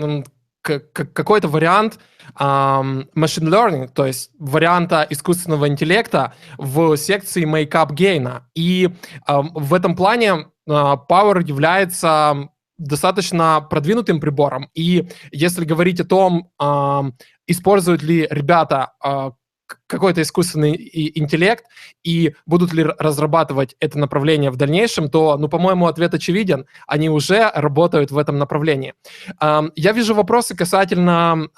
какой-то вариант machine learning, то есть варианта искусственного интеллекта в секции make-up gain. И в этом плане POWAIR является достаточно продвинутым прибором. И если говорить о том, используют ли ребята какой-то искусственный интеллект и будут ли разрабатывать это направление в дальнейшем, то, по-моему, ответ очевиден. Они уже работают в этом направлении. Я вижу вопросы касательно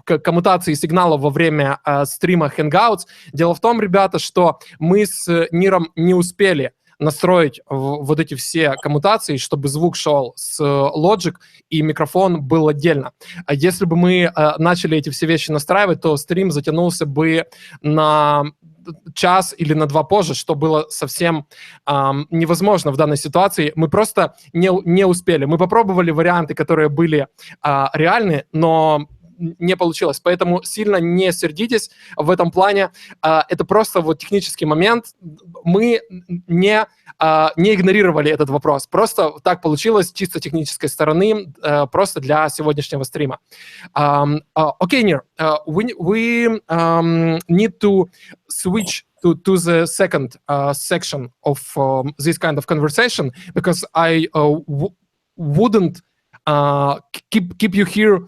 коммутации сигналов во время стрима Hangouts. Дело в том, ребята, что мы с Ниром не успели настроить вот эти все коммутации, чтобы звук шел с Logic и микрофон был отдельно. А если бы мы начали эти все вещи настраивать, то стрим затянулся бы на час или на 2 позже, что было совсем невозможно в данной ситуации. Мы просто не успели. Мы попробовали варианты, которые были реальны, но не получилось. Поэтому сильно не сердитесь в этом плане. Это просто вот технический момент. Мы не игнорировали этот вопрос. Просто так получилось чисто технической стороны, просто для сегодняшнего стрима. Okay, Nir, we need to switch to the second section of this kind of conversation, because I wouldn't keep you here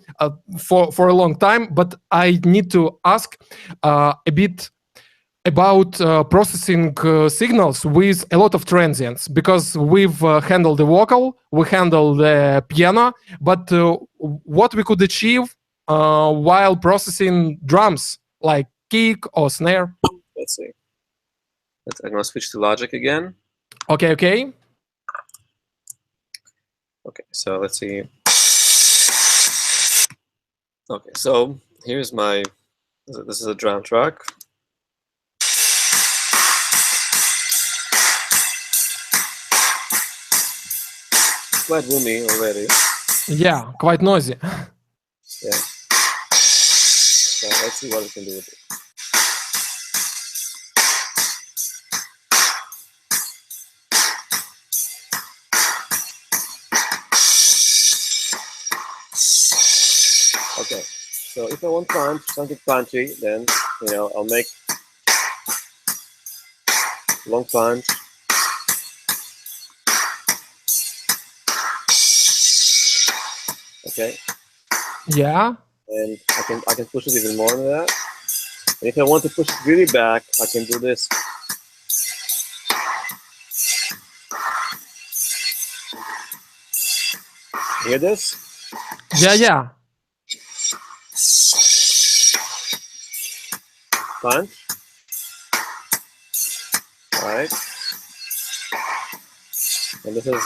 for a long time, but I need to ask a bit about processing signals with a lot of transients, because we've handled the vocal, we handled the piano, but what we could achieve while processing drums, like kick or snare. Let's see. I'm going to switch to Logic again. Okay, okay. Okay, so let's see. Okay, so here's my, this is a drum track. Quite roomy already. Yeah, quite noisy. Yeah. So let's see what we can do with it. Okay, so if I want punch, something punchy, then, you know, I'll make long punch. Okay. Yeah. And I can push it even more than that. And if I want to push it really back, I can do this. Hear this? Yeah, yeah. Punch. All right. And this is.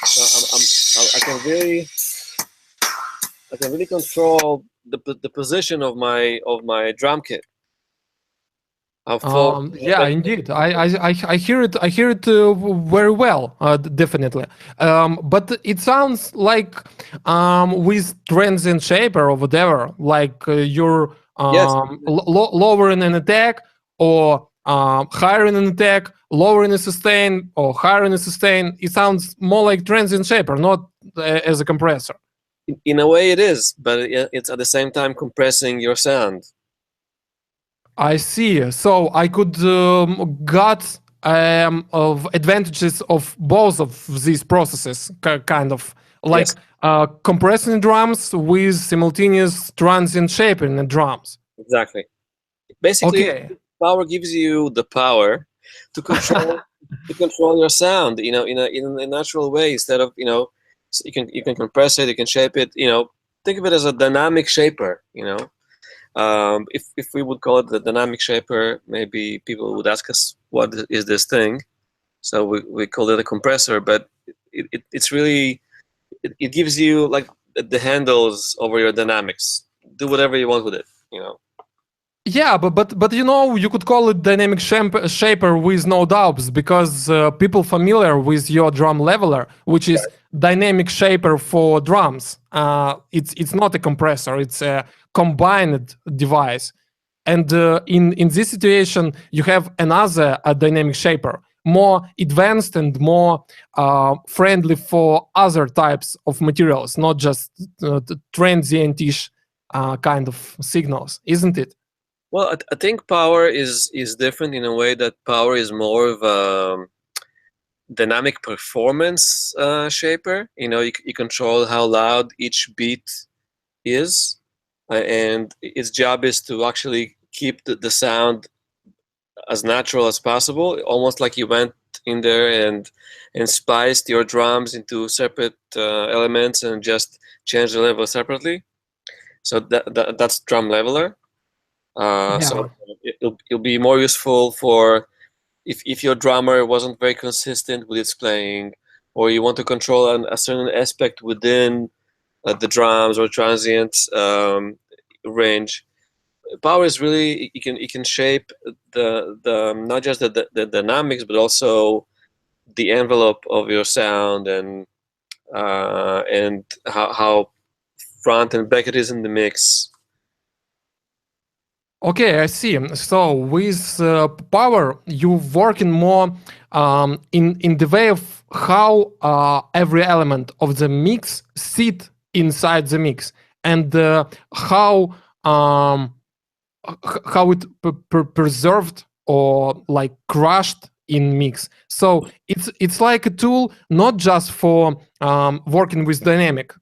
So I can really control the position of my drum kit. Yeah, indeed. I hear it. I hear it very well. Definitely. But it sounds like with transient shaper or whatever, like you're yes. lowering an attack or higher in an attack, lower in a sustain, or higher in a sustain. It sounds more like transient shaper, not as a compressor. In a way, it is, but it's at the same time compressing your sound. I see. So I could got of advantages of both of these processes, kind of like yes. Compressing drums with simultaneous transient shaping the drums. Exactly. Basically, POWAIR gives you the power to control to control your sound. You know, in a natural way, instead of, you know, you can compress it, you can shape it. You know, think of it as a dynamic shaper. You know. If we would call it the dynamic shaper, maybe people would ask us, what is this thing? So we call it a compressor, but it's really, it gives you like the handles over your dynamics. Do whatever you want with it, you know. Yeah, but you know, you could call it dynamic shaper with no doubts, because people familiar with your drum leveler, which is dynamic shaper for drums. It's not a compressor, it's a combined device. And in this situation, you have another dynamic shaper, more advanced and more friendly for other types of materials, not just transient-ish kind of signals, isn't it? Well, I think POWAIR is different in a way that POWAIR is more of a dynamic performance shaper. You know, you control how loud each beat is, and its job is to actually keep the sound as natural as possible, almost like you went in there and spliced your drums into separate elements and just changed the level separately. So that's drum leveler. So it'll be more useful for if your drummer wasn't very consistent with its playing, or you want to control a certain aspect within the drums or transient range. POWAIR is really, you can shape the not just the dynamics, but also the envelope of your sound, and and how front and back it is in the mix. Okay, I see. So with POWAIR, you working more in the way of how every element of the mix sit inside the mix, and how it preserved or like crushed in mix. So it's like a tool not just for working with dynamic.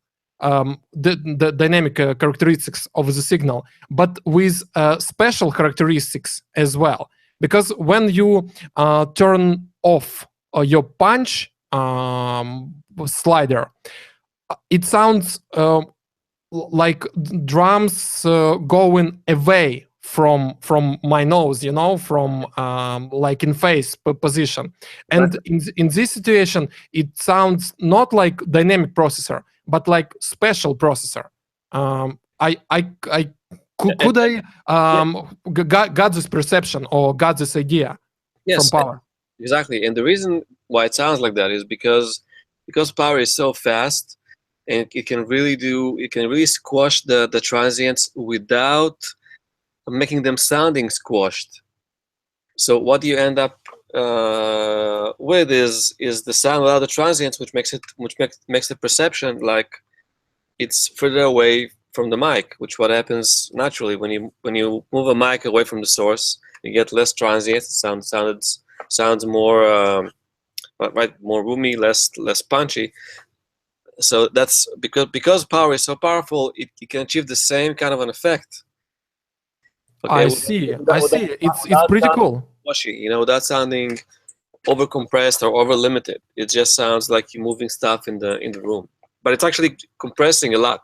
The dynamic characteristics of the signal, but with special characteristics as well. Because when you turn off your punch slider, it sounds like drums going away from my nose, from like in face position. And in this situation, it sounds not like dynamic processor, but like special processor. Could I got this perception or got this idea from POWAIR? Exactly, and the reason why it sounds like that is because POWAIR is so fast, and it can really squash the transients without making them sounding squashed. So what you end up with is the sound without the transients, which makes the perception like it's further away from the mic, which what happens naturally when you move a mic away from the source. You get less transients. It sounds more more roomy, less punchy. So that's because POWAIR is so powerful, it can achieve the same kind of an effect. Okay, I see. It's pretty cool. Washy, without sounding over compressed or over limited. It just sounds like you're moving stuff in the room, but it's actually compressing a lot.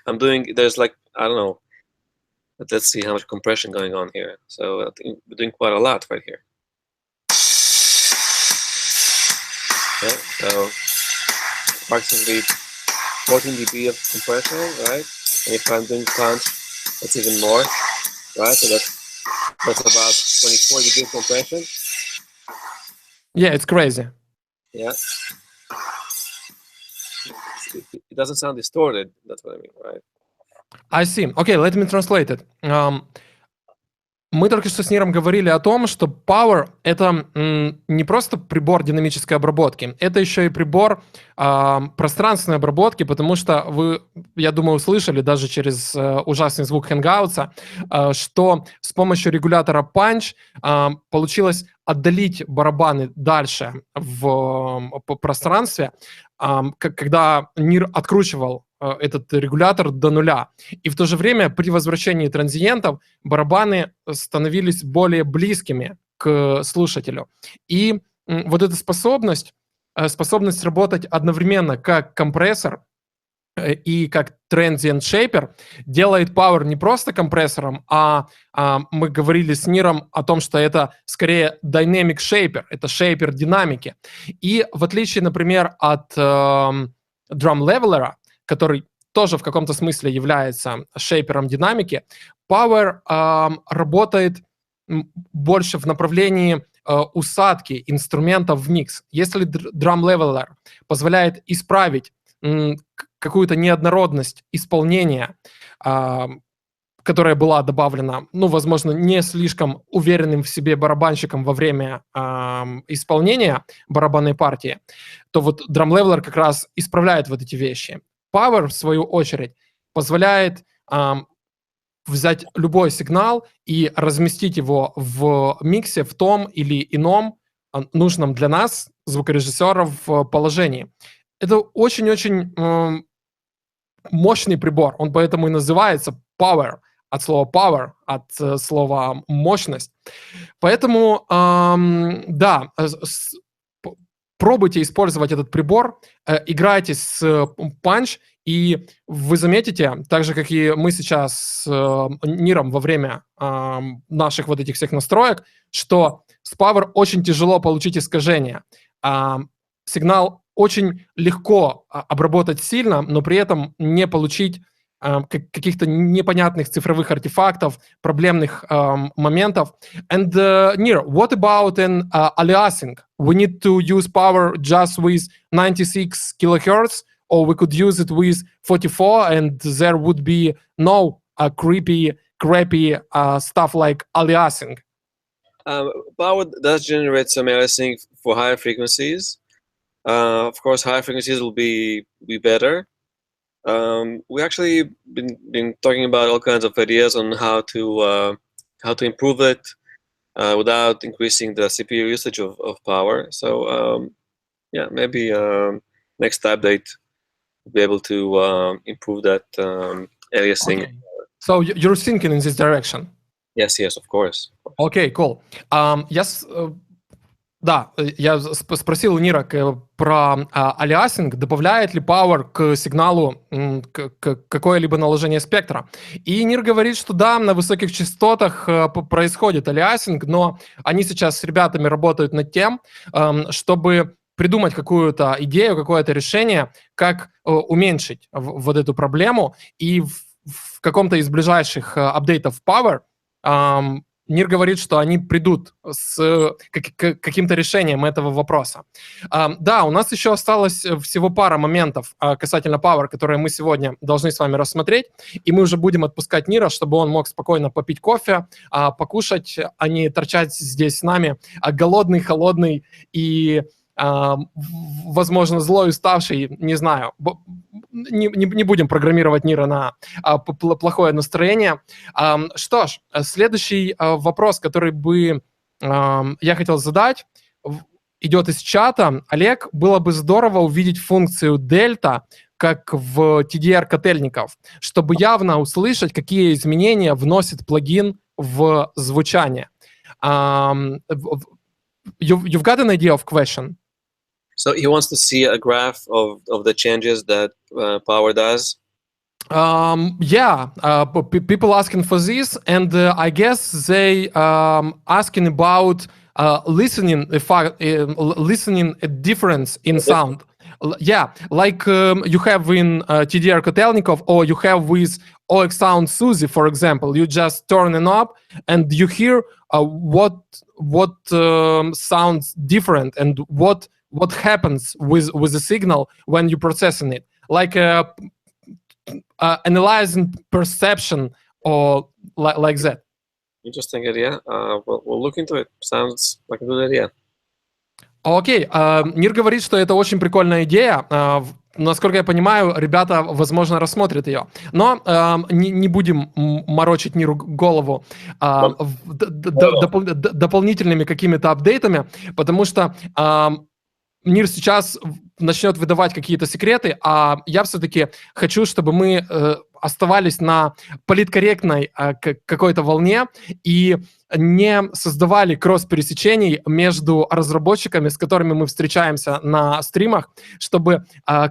There's like, I don't know, but let's see how much compression going on here. So I think we're doing quite a lot right here. Okay, so approximately 14 dB of compression, right? And if I'm doing punch, that's even more, right? So that's about 24 dB of compression. Yeah, it's crazy. Yeah. It doesn't sound distorted. That's what I mean, right? I see. Okay, let me translate it. Мы только что с Ниром говорили о том, что POWAIR — это не просто прибор динамической обработки, это еще и прибор пространственной обработки, потому что вы, я думаю, услышали даже через ужасный звук Hangouts, что с помощью регулятора Punch получилось отдалить барабаны дальше в пространстве, когда Нир откручивал этот регулятор до нуля. И в то же время при возвращении транзиентов барабаны становились более близкими к слушателю. И вот эта способность работать одновременно как компрессор и как transient shaper делает POWAIR не просто компрессором, а мы говорили с Ниром о том, что это скорее dynamic shaper, это шейпер динамики. И в отличие, например, от drum leveler, который тоже в каком-то смысле является шейпером динамики, POWAIR работает больше в направлении усадки инструментов в микс. Если drum leveler позволяет исправить какую-то неоднородность исполнения, которая была добавлена, возможно, не слишком уверенным в себе барабанщиком во время исполнения барабанной партии, то вот drum leveler как раз исправляет вот эти вещи. POWAIR, в свою очередь, позволяет взять любой сигнал и разместить его в миксе в том или ином нужном для нас, звукорежиссеров, положении. Это очень-очень мощный прибор, он поэтому и называется POWAIR, от слова power, от слова мощность. Поэтому, да, пробуйте использовать этот прибор, играйте с Punch, и вы заметите, так же, как и мы сейчас с Ниром во время наших вот этих всех настроек, что с POWAIR очень тяжело получить искажения. Сигнал очень легко обработать сильно, но при этом не получить каких-то непонятных цифровых артефактов, проблемных моментов. And Nir, what about an aliasing? We need to use POWAIR just with 96 kilohertz, or we could use it with 44, and there would be no crappy stuff like aliasing. POWAIR does generate some aliasing for higher frequencies. Of course, higher frequencies will be better. We actually been talking about all kinds of ideas on how to improve it without increasing the CPU usage of POWAIR. So yeah, maybe next update we'll be able to improve that aliasing. Okay. So you're thinking in this direction? Yes, of course. Okay, cool. Да, я спросил у Нира про алиасинг, добавляет ли POWAIR к сигналу какое-либо наложение спектра. И Нир говорит, что да, на высоких частотах происходит алиасинг, но они сейчас с ребятами работают над тем, чтобы придумать какую-то идею, какое-то решение, как уменьшить вот эту проблему. И в каком-то из ближайших апдейтов POWAIR Нир говорит, что они придут с каким-то решением этого вопроса. Да, у нас еще осталось всего пара моментов касательно POWAIR, которые мы сегодня должны с вами рассмотреть, и мы уже будем отпускать Нира, чтобы он мог спокойно попить кофе, покушать, а не торчать здесь с нами, голодный, холодный и, возможно, злой, уставший, не знаю. Не будем программировать Нира на плохое настроение. Что ж, следующий вопрос, который бы я хотел задать, идет из чата. Олег, было бы здорово увидеть функцию дельта, как в TDR-котельников, чтобы явно услышать, какие изменения вносит плагин в звучание. You've got an idea of question? So he wants to see a graph of the changes that POWAIR does. Yeah, people asking for this, and I guess they asking about listening a difference in sound. Yeah, like you have in TDR Kotelnikov, or you have with OX Sound Suzy, for example. You just turn a knob and you hear what sounds different and what happens with the signal when you're processing it, like analyzing perception or like that. Interesting idea. We'll look into it. Sounds like a good idea. Окей, Нир говорит, что это очень прикольная идея. Насколько я понимаю, ребята, возможно, рассмотрят ее. Но не будем морочить Ниру голову дополнительными какими-то апдейтами, потому что Нир сейчас начнет выдавать какие-то секреты, а я все-таки хочу, чтобы мы оставались на политкорректной какой-то волне и не создавали кросс-пересечений между разработчиками, с которыми мы встречаемся на стримах, чтобы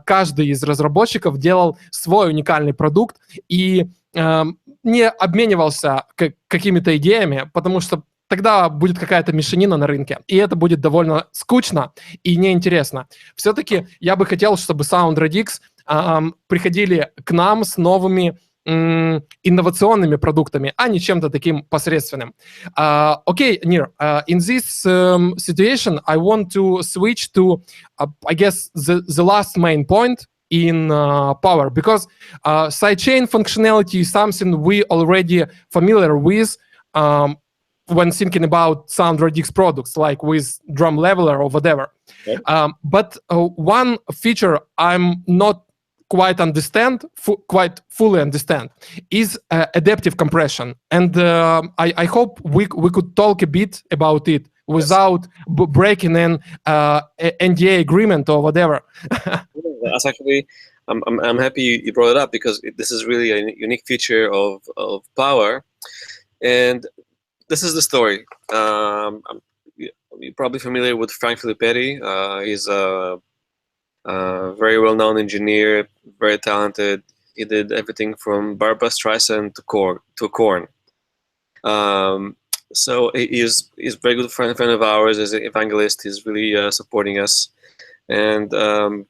каждый из разработчиков делал свой уникальный продукт и не обменивался какими-то идеями, потому что тогда будет какая-то мешанина на рынке, и это будет довольно скучно и неинтересно. Все-таки я бы хотел, чтобы Sound Radix приходили к нам с новыми инновационными продуктами, а не чем-то таким посредственным. Okay, Nir, in this situation, I want to switch to, I guess, the last main point in POWAIR, because sidechain functionality is something we already familiar with when thinking about Sound Radix products, like with Drum Leveler or whatever. Okay. But one feature I'm not quite fully understand is adaptive compression. And I hope we could talk a bit about it without breaking an NDA agreement or whatever. That's actually, I'm happy you brought it up, because this is really a unique feature of POWAIR. And this is the story. You're probably familiar with Frank Filippetti. He's a very well-known engineer, very talented. He did everything from Barbra Streisand to Korn. So he's a very good friend of ours. As an evangelist, he's really supporting us. And 2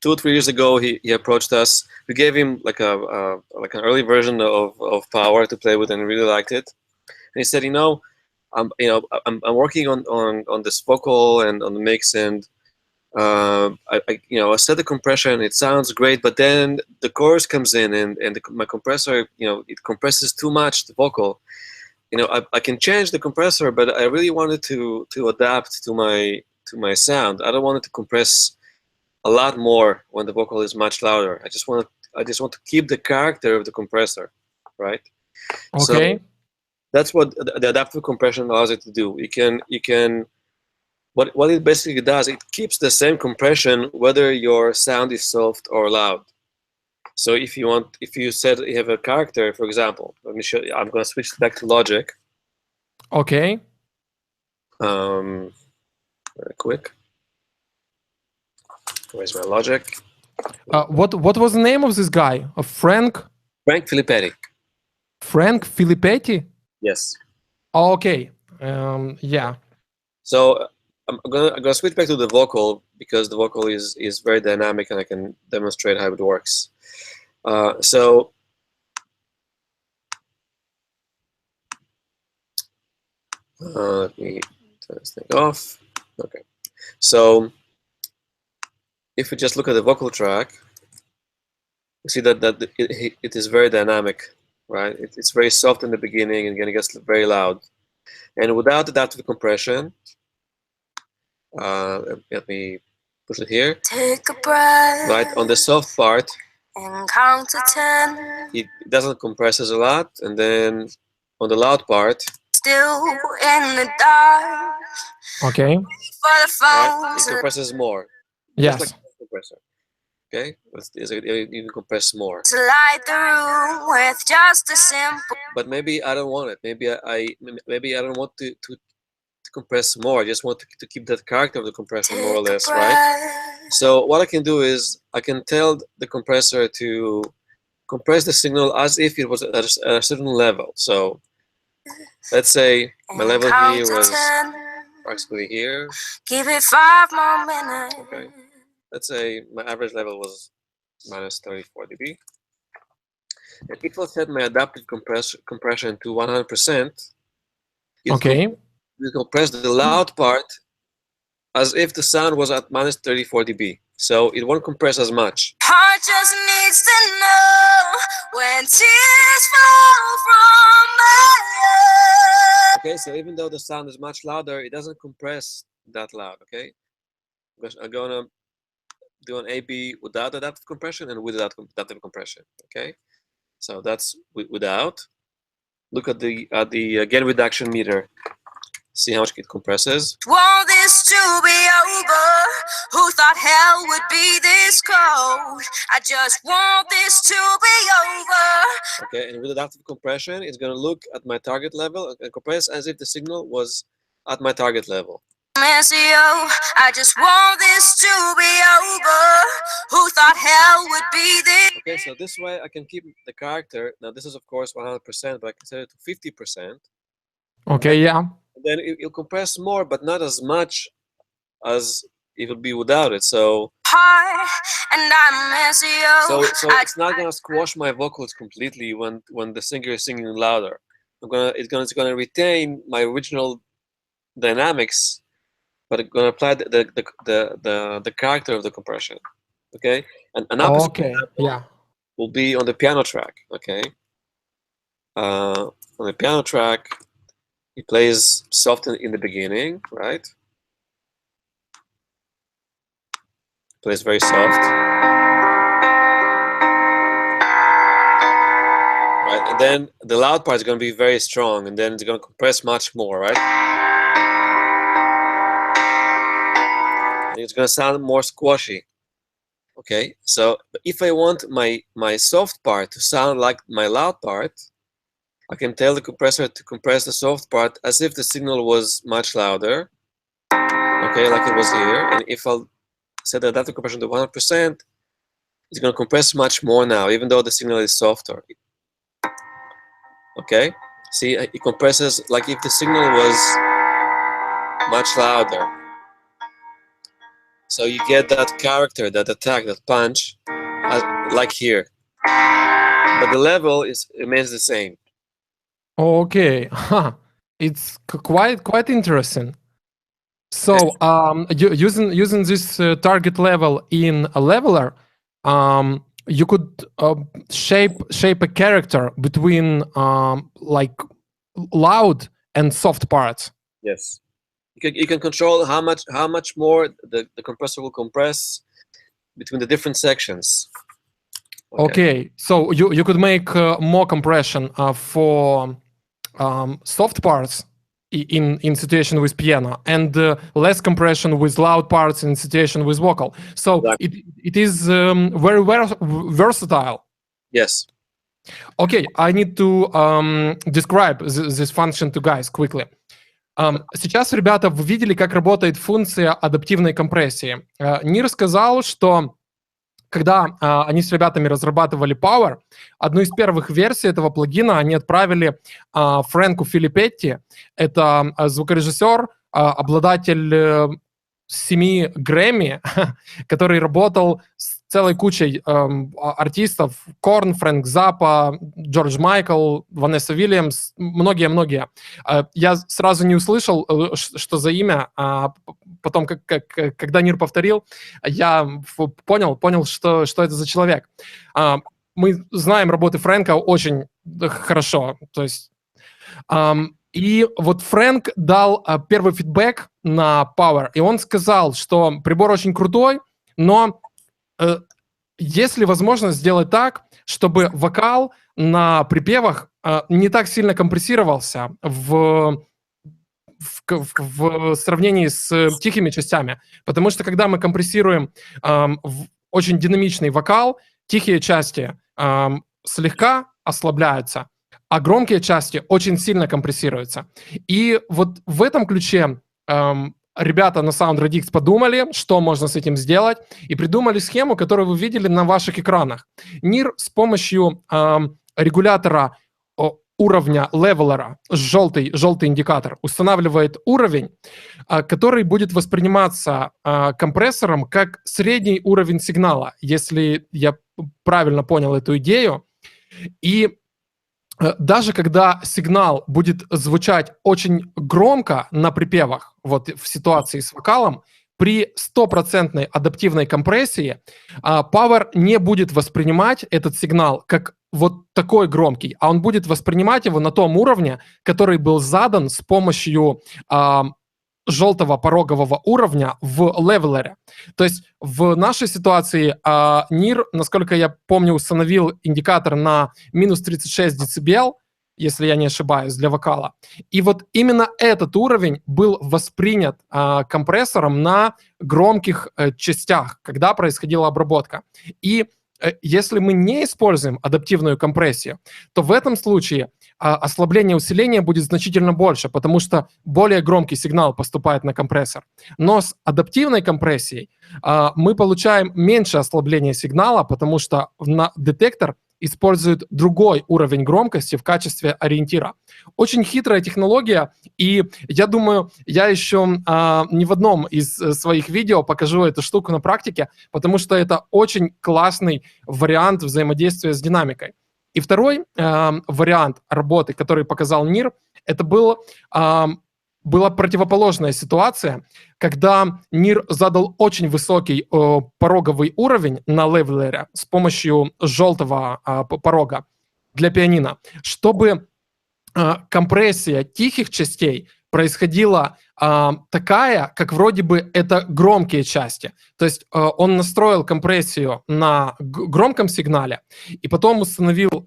or 3 years ago, he approached us. We gave him like an early version of POWAIR to play with, and he really liked it. And he said, I'm working on this vocal and on the mix, and I set the compression. It sounds great, but then the chorus comes in, and my compressor, it compresses too much the vocal. I can change the compressor, but I really wanted to adapt to my sound. I don't want it to compress a lot more when the vocal is much louder. I just want to keep the character of the compressor, right? Okay. So that's what the adaptive compression allows it to do. You can what it basically does, it keeps the same compression whether your sound is soft or loud. So if you said you have a character, for example, let me show you. I'm going to switch back to Logic. Okay. Very quick. Where's my Logic? What was the name of this guy? Frank Filippetti. Frank Filippetti? Yes. Okay. Yeah. So I'm gonna switch back to the vocal because the vocal is very dynamic and I can demonstrate how it works. So let me turn this thing off. Okay. So if we just look at the vocal track, you see that it is very dynamic, right? It's very soft in the beginning and then it gets very loud. And without adaptive compression, let me push it here. Take a breath. Right on the soft part, And count to 10. it doesn't compress as a lot, and then on the loud part, Still in the dark. Okay. For the phone. right, it compresses more. Yes. Just like a compressor. Okay, you can compress more. To light the room with just a simple. But maybe I don't want it. Maybe I don't want to compress more. I just want to keep that character of the compression more or less, right? So what I can do is I can tell the compressor to compress the signal as if it was at a certain level. So let's say my level here was approximately here. Give it 5 more minutes. Okay. Let's say my average level was minus 34 dB. And if I set my adaptive compression to 100%, Okay. we compress the loud part as if the sound was at minus 34 dB. So it won't compress as much. Heart just needs to know when tears fall from my eyes. Okay, so even though the sound is much louder, it doesn't compress that loud, okay? Because I'm gonna do an A/B without adaptive compression and with adaptive compression, okay? So that's without. Look at the gain reduction meter. See how much it compresses. Want this to be over? Who thought hell would be this cold? I just want this to be over. Okay, and with adaptive compression, it's going to look at my target level and compress as if the signal was at my target level. I just want this to be over. Who thought hell would be this? Okay, so this way I can keep the character. Now this is of course 100%, but I can set it to 50%. Okay, yeah. Then it'll compress more, but not as much as it would be without it. So And I miss you. so it's not gonna squash my vocals completely when the singer is singing louder. It's gonna retain my original dynamics, but it's gonna apply the character of the compression. Okay, and an opposite yeah will be on the piano track. Okay, on the piano track, it plays soft in the beginning, right? It plays very soft, right? And then the loud part is going to be very strong, and then it's going to compress much more, right? And it's going to sound more squashy. Okay, so if I want my soft part to sound like my loud part, I can tell the compressor to compress the soft part as if the signal was much louder. Okay, like it was here. And if I'll set the adaptive compression to 100%, it's going to compress much more now, even though the signal is softer. Okay, see, it compresses like if the signal was much louder. So you get that character, that attack, that punch, like here. But the level remains the same. Okay. It's quite interesting. So using this target level in a leveler, you could shape a character between like loud and soft parts. Yes, you can control how much more the compressor will compress between the different sections. Okay, so you could make more compression for soft parts in situation with piano, and less compression with loud parts in situation with vocal. So exactly. it is very versatile. Yes. Okay, I need to describe this function to guys quickly. Сейчас, ребята, вы видели, как работает функция адаптивной компрессии. Нир сказал, что когда они с ребятами разрабатывали POWAIR, одну из первых версий этого плагина они отправили Фрэнку Филиппетти. Это звукорежиссер, обладатель 7 Грэмми, который работал с целой кучей артистов. Корн, Фрэнк Заппа, Джордж Майкл, Ванесса Уильямс, многие-многие. Я сразу не услышал, что за имя. Потом, когда Нир повторил, я понял, что это за человек. Мы знаем работы Фрэнка очень хорошо. То есть, и вот Фрэнк дал первый фидбэк на POWAIR, и он сказал, что прибор очень крутой, но есть ли возможность сделать так, чтобы вокал на припевах не так сильно компрессировался в сравнении с тихими частями? Потому что когда мы компрессируем очень динамичный вокал, тихие части слегка ослабляются, а громкие части очень сильно компрессируются. И вот в этом ключе ребята на Radix подумали, что можно с этим сделать, и придумали схему, которую вы видели на ваших экранах. Нир с помощью регулятора уровня левелера, желтый индикатор, устанавливает уровень, который будет восприниматься компрессором как средний уровень сигнала, если я правильно понял эту идею. И даже когда сигнал будет звучать очень громко на припевах, вот в ситуации с вокалом, при 100% адаптивной компрессии POWAIR не будет воспринимать этот сигнал как вот такой громкий, а он будет воспринимать его на том уровне, который был задан с помощью желтого порогового уровня в левелере. То есть в нашей ситуации Нир, насколько я помню, установил индикатор на минус 36 дБ, если я не ошибаюсь, для вокала. И вот именно этот уровень был воспринят компрессором на громких частях, когда происходила обработка. И если мы не используем адаптивную компрессию, то в этом случае ослабление усиления будет значительно больше, потому что более громкий сигнал поступает на компрессор. Но с адаптивной компрессией мы получаем меньше ослабления сигнала, потому что детектор использует другой уровень громкости в качестве ориентира. Очень хитрая технология, и я думаю, я еще ни в одном из своих видео покажу эту штуку на практике, потому что это очень классный вариант взаимодействия с динамикой. И второй вариант работы, который показал Нир, это была противоположная ситуация, когда Нир задал очень высокий пороговый уровень на левелере с помощью желтого порога для пианино, чтобы компрессия тихих частей происходила такая, как вроде бы это громкие части. То есть он настроил компрессию на громком сигнале и потом установил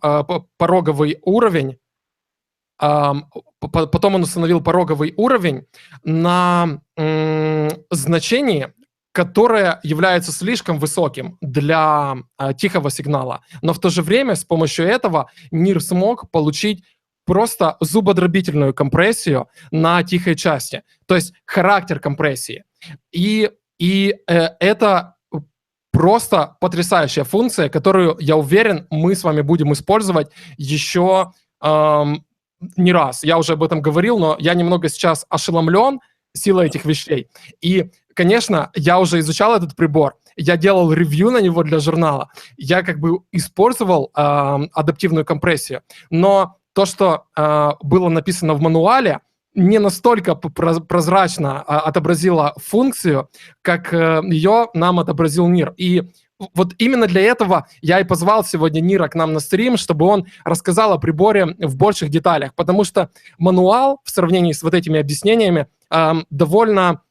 пороговый уровень, на значении, которое является слишком высоким для тихого сигнала. Но в то же время с помощью этого Нир смог получить просто зубодробительную компрессию на тихой части, то есть характер компрессии. И это просто потрясающая функция, которую, я уверен, мы с вами будем использовать еще не раз. Я уже об этом говорил, но я немного сейчас ошеломлен силой этих вещей. И, конечно, я уже изучал этот прибор, я делал ревью на него для журнала, я как бы использовал адаптивную компрессию, но то, что было написано в мануале, не настолько прозрачно отобразила функцию, как ее нам отобразил Нир. И вот именно для этого я и позвал сегодня Нира к нам на стрим, чтобы он рассказал о приборе в больших деталях, потому что мануал в сравнении с вот этими объяснениями довольно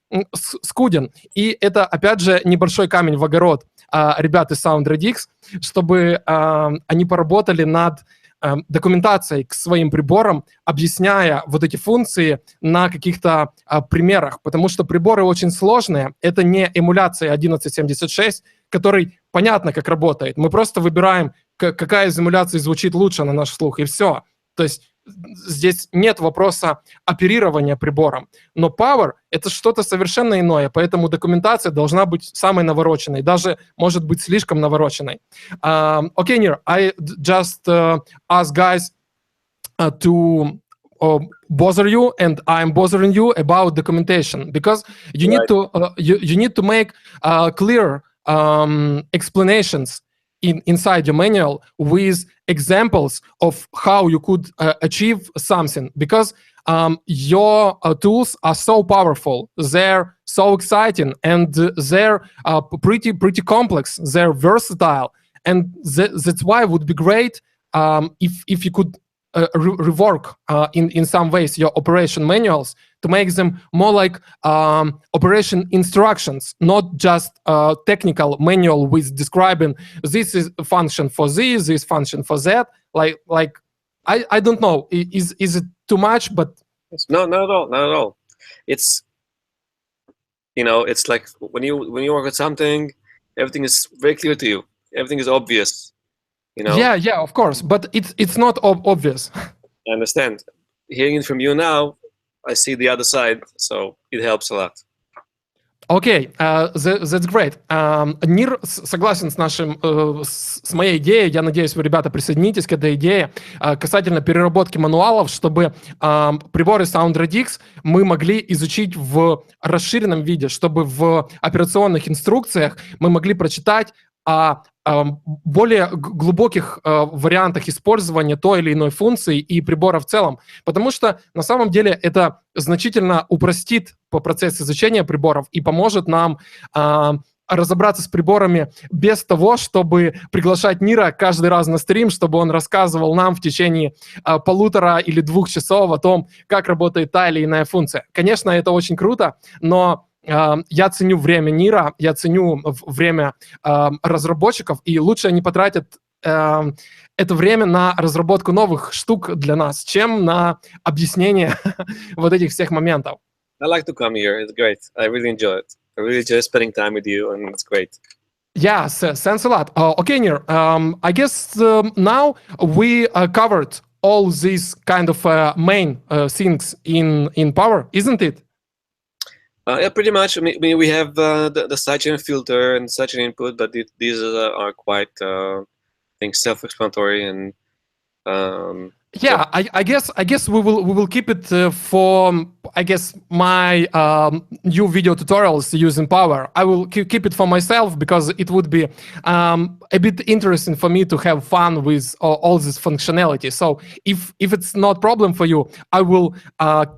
скуден. И это, опять же, небольшой камень в огород ребят из Radix, чтобы они поработали над документацией к своим приборам, объясняя вот эти функции на каких-то примерах, потому что приборы очень сложные. Это не эмуляция 1176, который понятно, как работает. Мы просто выбираем, какая из эмуляций звучит лучше на наш слух, и все. То есть здесь нет вопроса оперирования прибором. Но POWAIR — это что-то совершенно иное, поэтому документация должна быть самой навороченной, даже, может быть, слишком навороченной. Okay, Nir, I just ask guys to bother you, and I'm bothering you about documentation, because you need to you need to make clear explanations inside your manual with examples of how you could achieve something, because your tools are so powerful, they're so exciting, and they're pretty complex, they're versatile, and that's why it would be great if you could rework in some ways your operation manuals to make them more like operation instructions, not just technical manual with describing this is a function for this function for that. Like I don't know, is it too much? But no, not at all, not at all. It's, you know, it's like when you work with something, everything is very clear to you. Everything is obvious. You know? Yeah, of course, but it's not obvious. I understand. Hearing it from you now, I see the other side, so it helps a lot. Окей, that's great. Нир согласен с моей идеей. Я надеюсь, вы, ребята, присоединитесь к этой идее касательно переработки мануалов, чтобы приборы Radix мы могли изучить в расширенном виде, чтобы в операционных инструкциях мы могли прочитать о более глубоких вариантах использования той или иной функции и прибора в целом. Потому что на самом деле это значительно упростит по процессу изучения приборов и поможет нам разобраться с приборами без того, чтобы приглашать Нира каждый раз на стрим, чтобы он рассказывал нам в течение 1,5 или 2 часов о том, как работает та или иная функция. Конечно, это очень круто, но я ценю время Нира, я ценю время разработчиков, и лучше они потратят это время на разработку новых штук для нас, чем на объяснение вот этих всех моментов. I like to come here. It's great. I really enjoy it. I really enjoy spending time with you, and it's great. Yeah, thanks a lot. Okay, Nir, I guess now we covered all these kind of main things in POWAIR, isn't it? Yeah, pretty much. I mean, we have the sidechain filter and sidechain input, but these are quite, I think, self-explanatory. And yeah, I guess we will keep it for my new video tutorials using POWAIR. I will keep it for myself because it would be a bit interesting for me to have fun with all this functionality. So if it's not problem for you, I will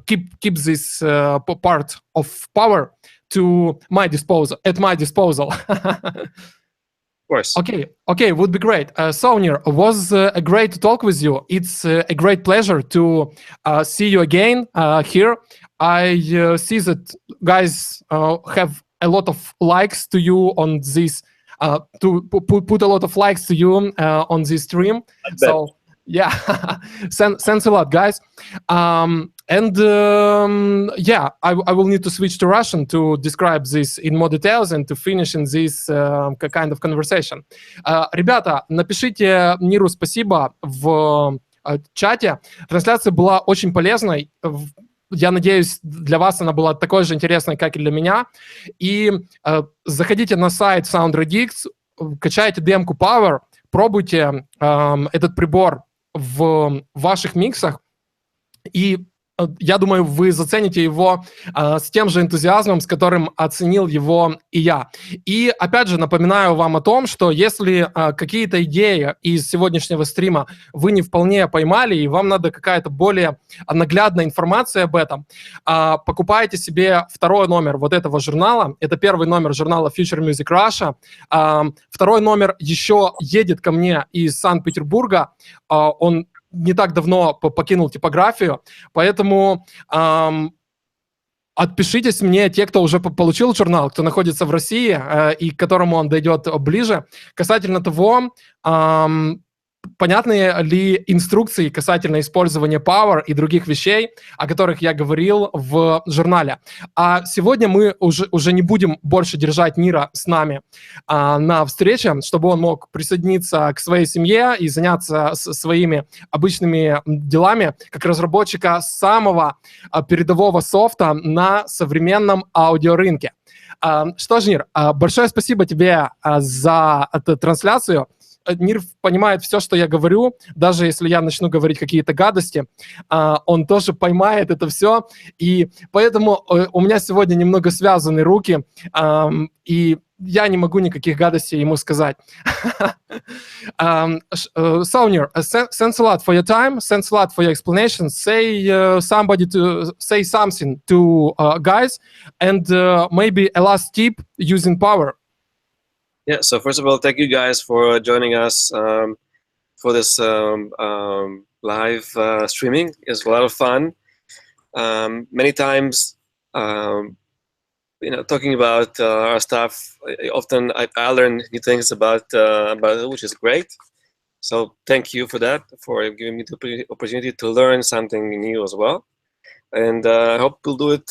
keep this part of POWAIR to my disposal. Of course. Okay, would be great. So, Nir, was great to talk with you. It's a great pleasure to see you again here. I see that guys have a lot of likes to you on this, to put a lot of likes to you on this stream. So, yeah, thanks a lot, guys. Yeah, I will need to switch to Russian to describe this in more details and to finish in this kind of conversation. Ребята, напишите Ниру спасибо в чате. Трансляция была очень полезной. Я надеюсь, для вас она была такой же интересной, как и для меня. И заходите на сайт Radix, качайте демку POWAIR, пробуйте этот прибор в ваших миксах и я думаю, вы зацените его с тем же энтузиазмом, с которым оценил его и я. И, опять же, напоминаю вам о том, что если какие-то идеи из сегодняшнего стрима вы не вполне поймали, и вам надо какая-то более наглядная информация об этом, покупайте себе второй номер вот этого журнала. Это первый номер журнала Future Music Russia. Второй номер еще едет ко мне из Санкт-Петербурга. Он не так давно покинул типографию, поэтому отпишитесь мне, те, кто уже получил журнал, кто находится в России и к которому он дойдет ближе, касательно того, понятны ли инструкции касательно использования POWAIR и других вещей, о которых я говорил в журнале. А сегодня мы уже не будем больше держать Нира с нами на встрече, чтобы он мог присоединиться к своей семье и заняться своими обычными делами как разработчика самого передового софта на современном аудиорынке. Что ж, Нир, большое спасибо тебе за эту трансляцию. Нир понимает все, что я говорю, даже если я начну говорить какие-то гадости, он тоже поймает это все, и поэтому у меня сегодня немного связаны руки, и я не могу никаких гадостей ему сказать. So, Nir, thanks a lot for your time, thanks a lot for your explanation. Say say something to guys, and maybe a last tip using POWAIR. Yeah, so first of all, thank you guys for joining us for this live streaming. It's a lot of fun. Many times, talking about our stuff, often I learn new things about it, which is great. So thank you for that, for giving me the opportunity to learn something new as well. And I hope we'll do it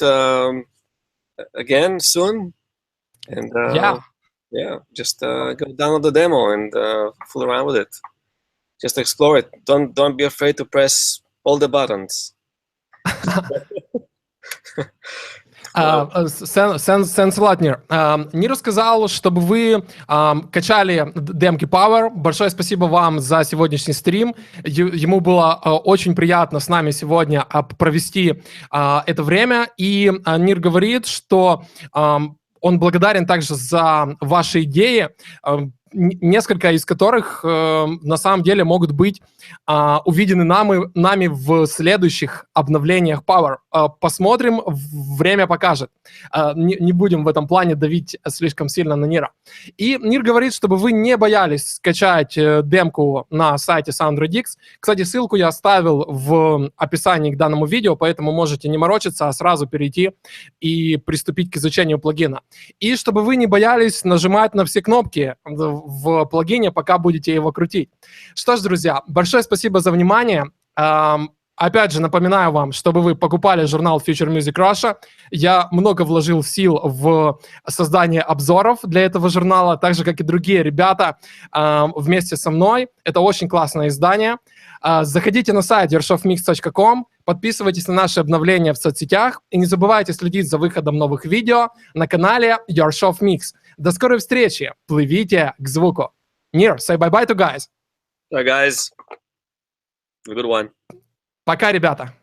again soon. And yeah, just go download the demo and fool around with it. Just explore it. Don't be afraid to press all the buttons. Sense a lot, Nir. Нир сказал, чтобы вы качали демки POWAIR. Большое спасибо вам за сегодняшний стрим. Ему было очень приятно с нами сегодня провести это время. И Нир говорит, что он благодарен также за ваши идеи, несколько из которых на самом деле могут быть увидены нами в следующих обновлениях POWAIR. Посмотрим, время покажет. Не будем в этом плане давить слишком сильно на Нира. И Нир говорит, чтобы вы не боялись скачать демку на сайте Radix. Кстати, ссылку я оставил в описании к данному видео, поэтому можете не морочиться, а сразу перейти и приступить к изучению плагина. И чтобы вы не боялись нажимать на все кнопки в плагине, пока будете его крутить. Что ж, друзья, большое спасибо за внимание. Опять же, напоминаю вам, чтобы вы покупали журнал Future Music Russia. Я много вложил сил в создание обзоров для этого журнала, так же, как и другие ребята вместе со мной. Это очень классное издание. Заходите на сайт yorshoffmix.com, подписывайтесь на наши обновления в соцсетях и не забывайте следить за выходом новых видео на канале Yorshoff Mix. До скорой встречи. Плывите к звуку. Nir, say bye-bye to guys. Bye, guys. Have a good one. Пока, ребята.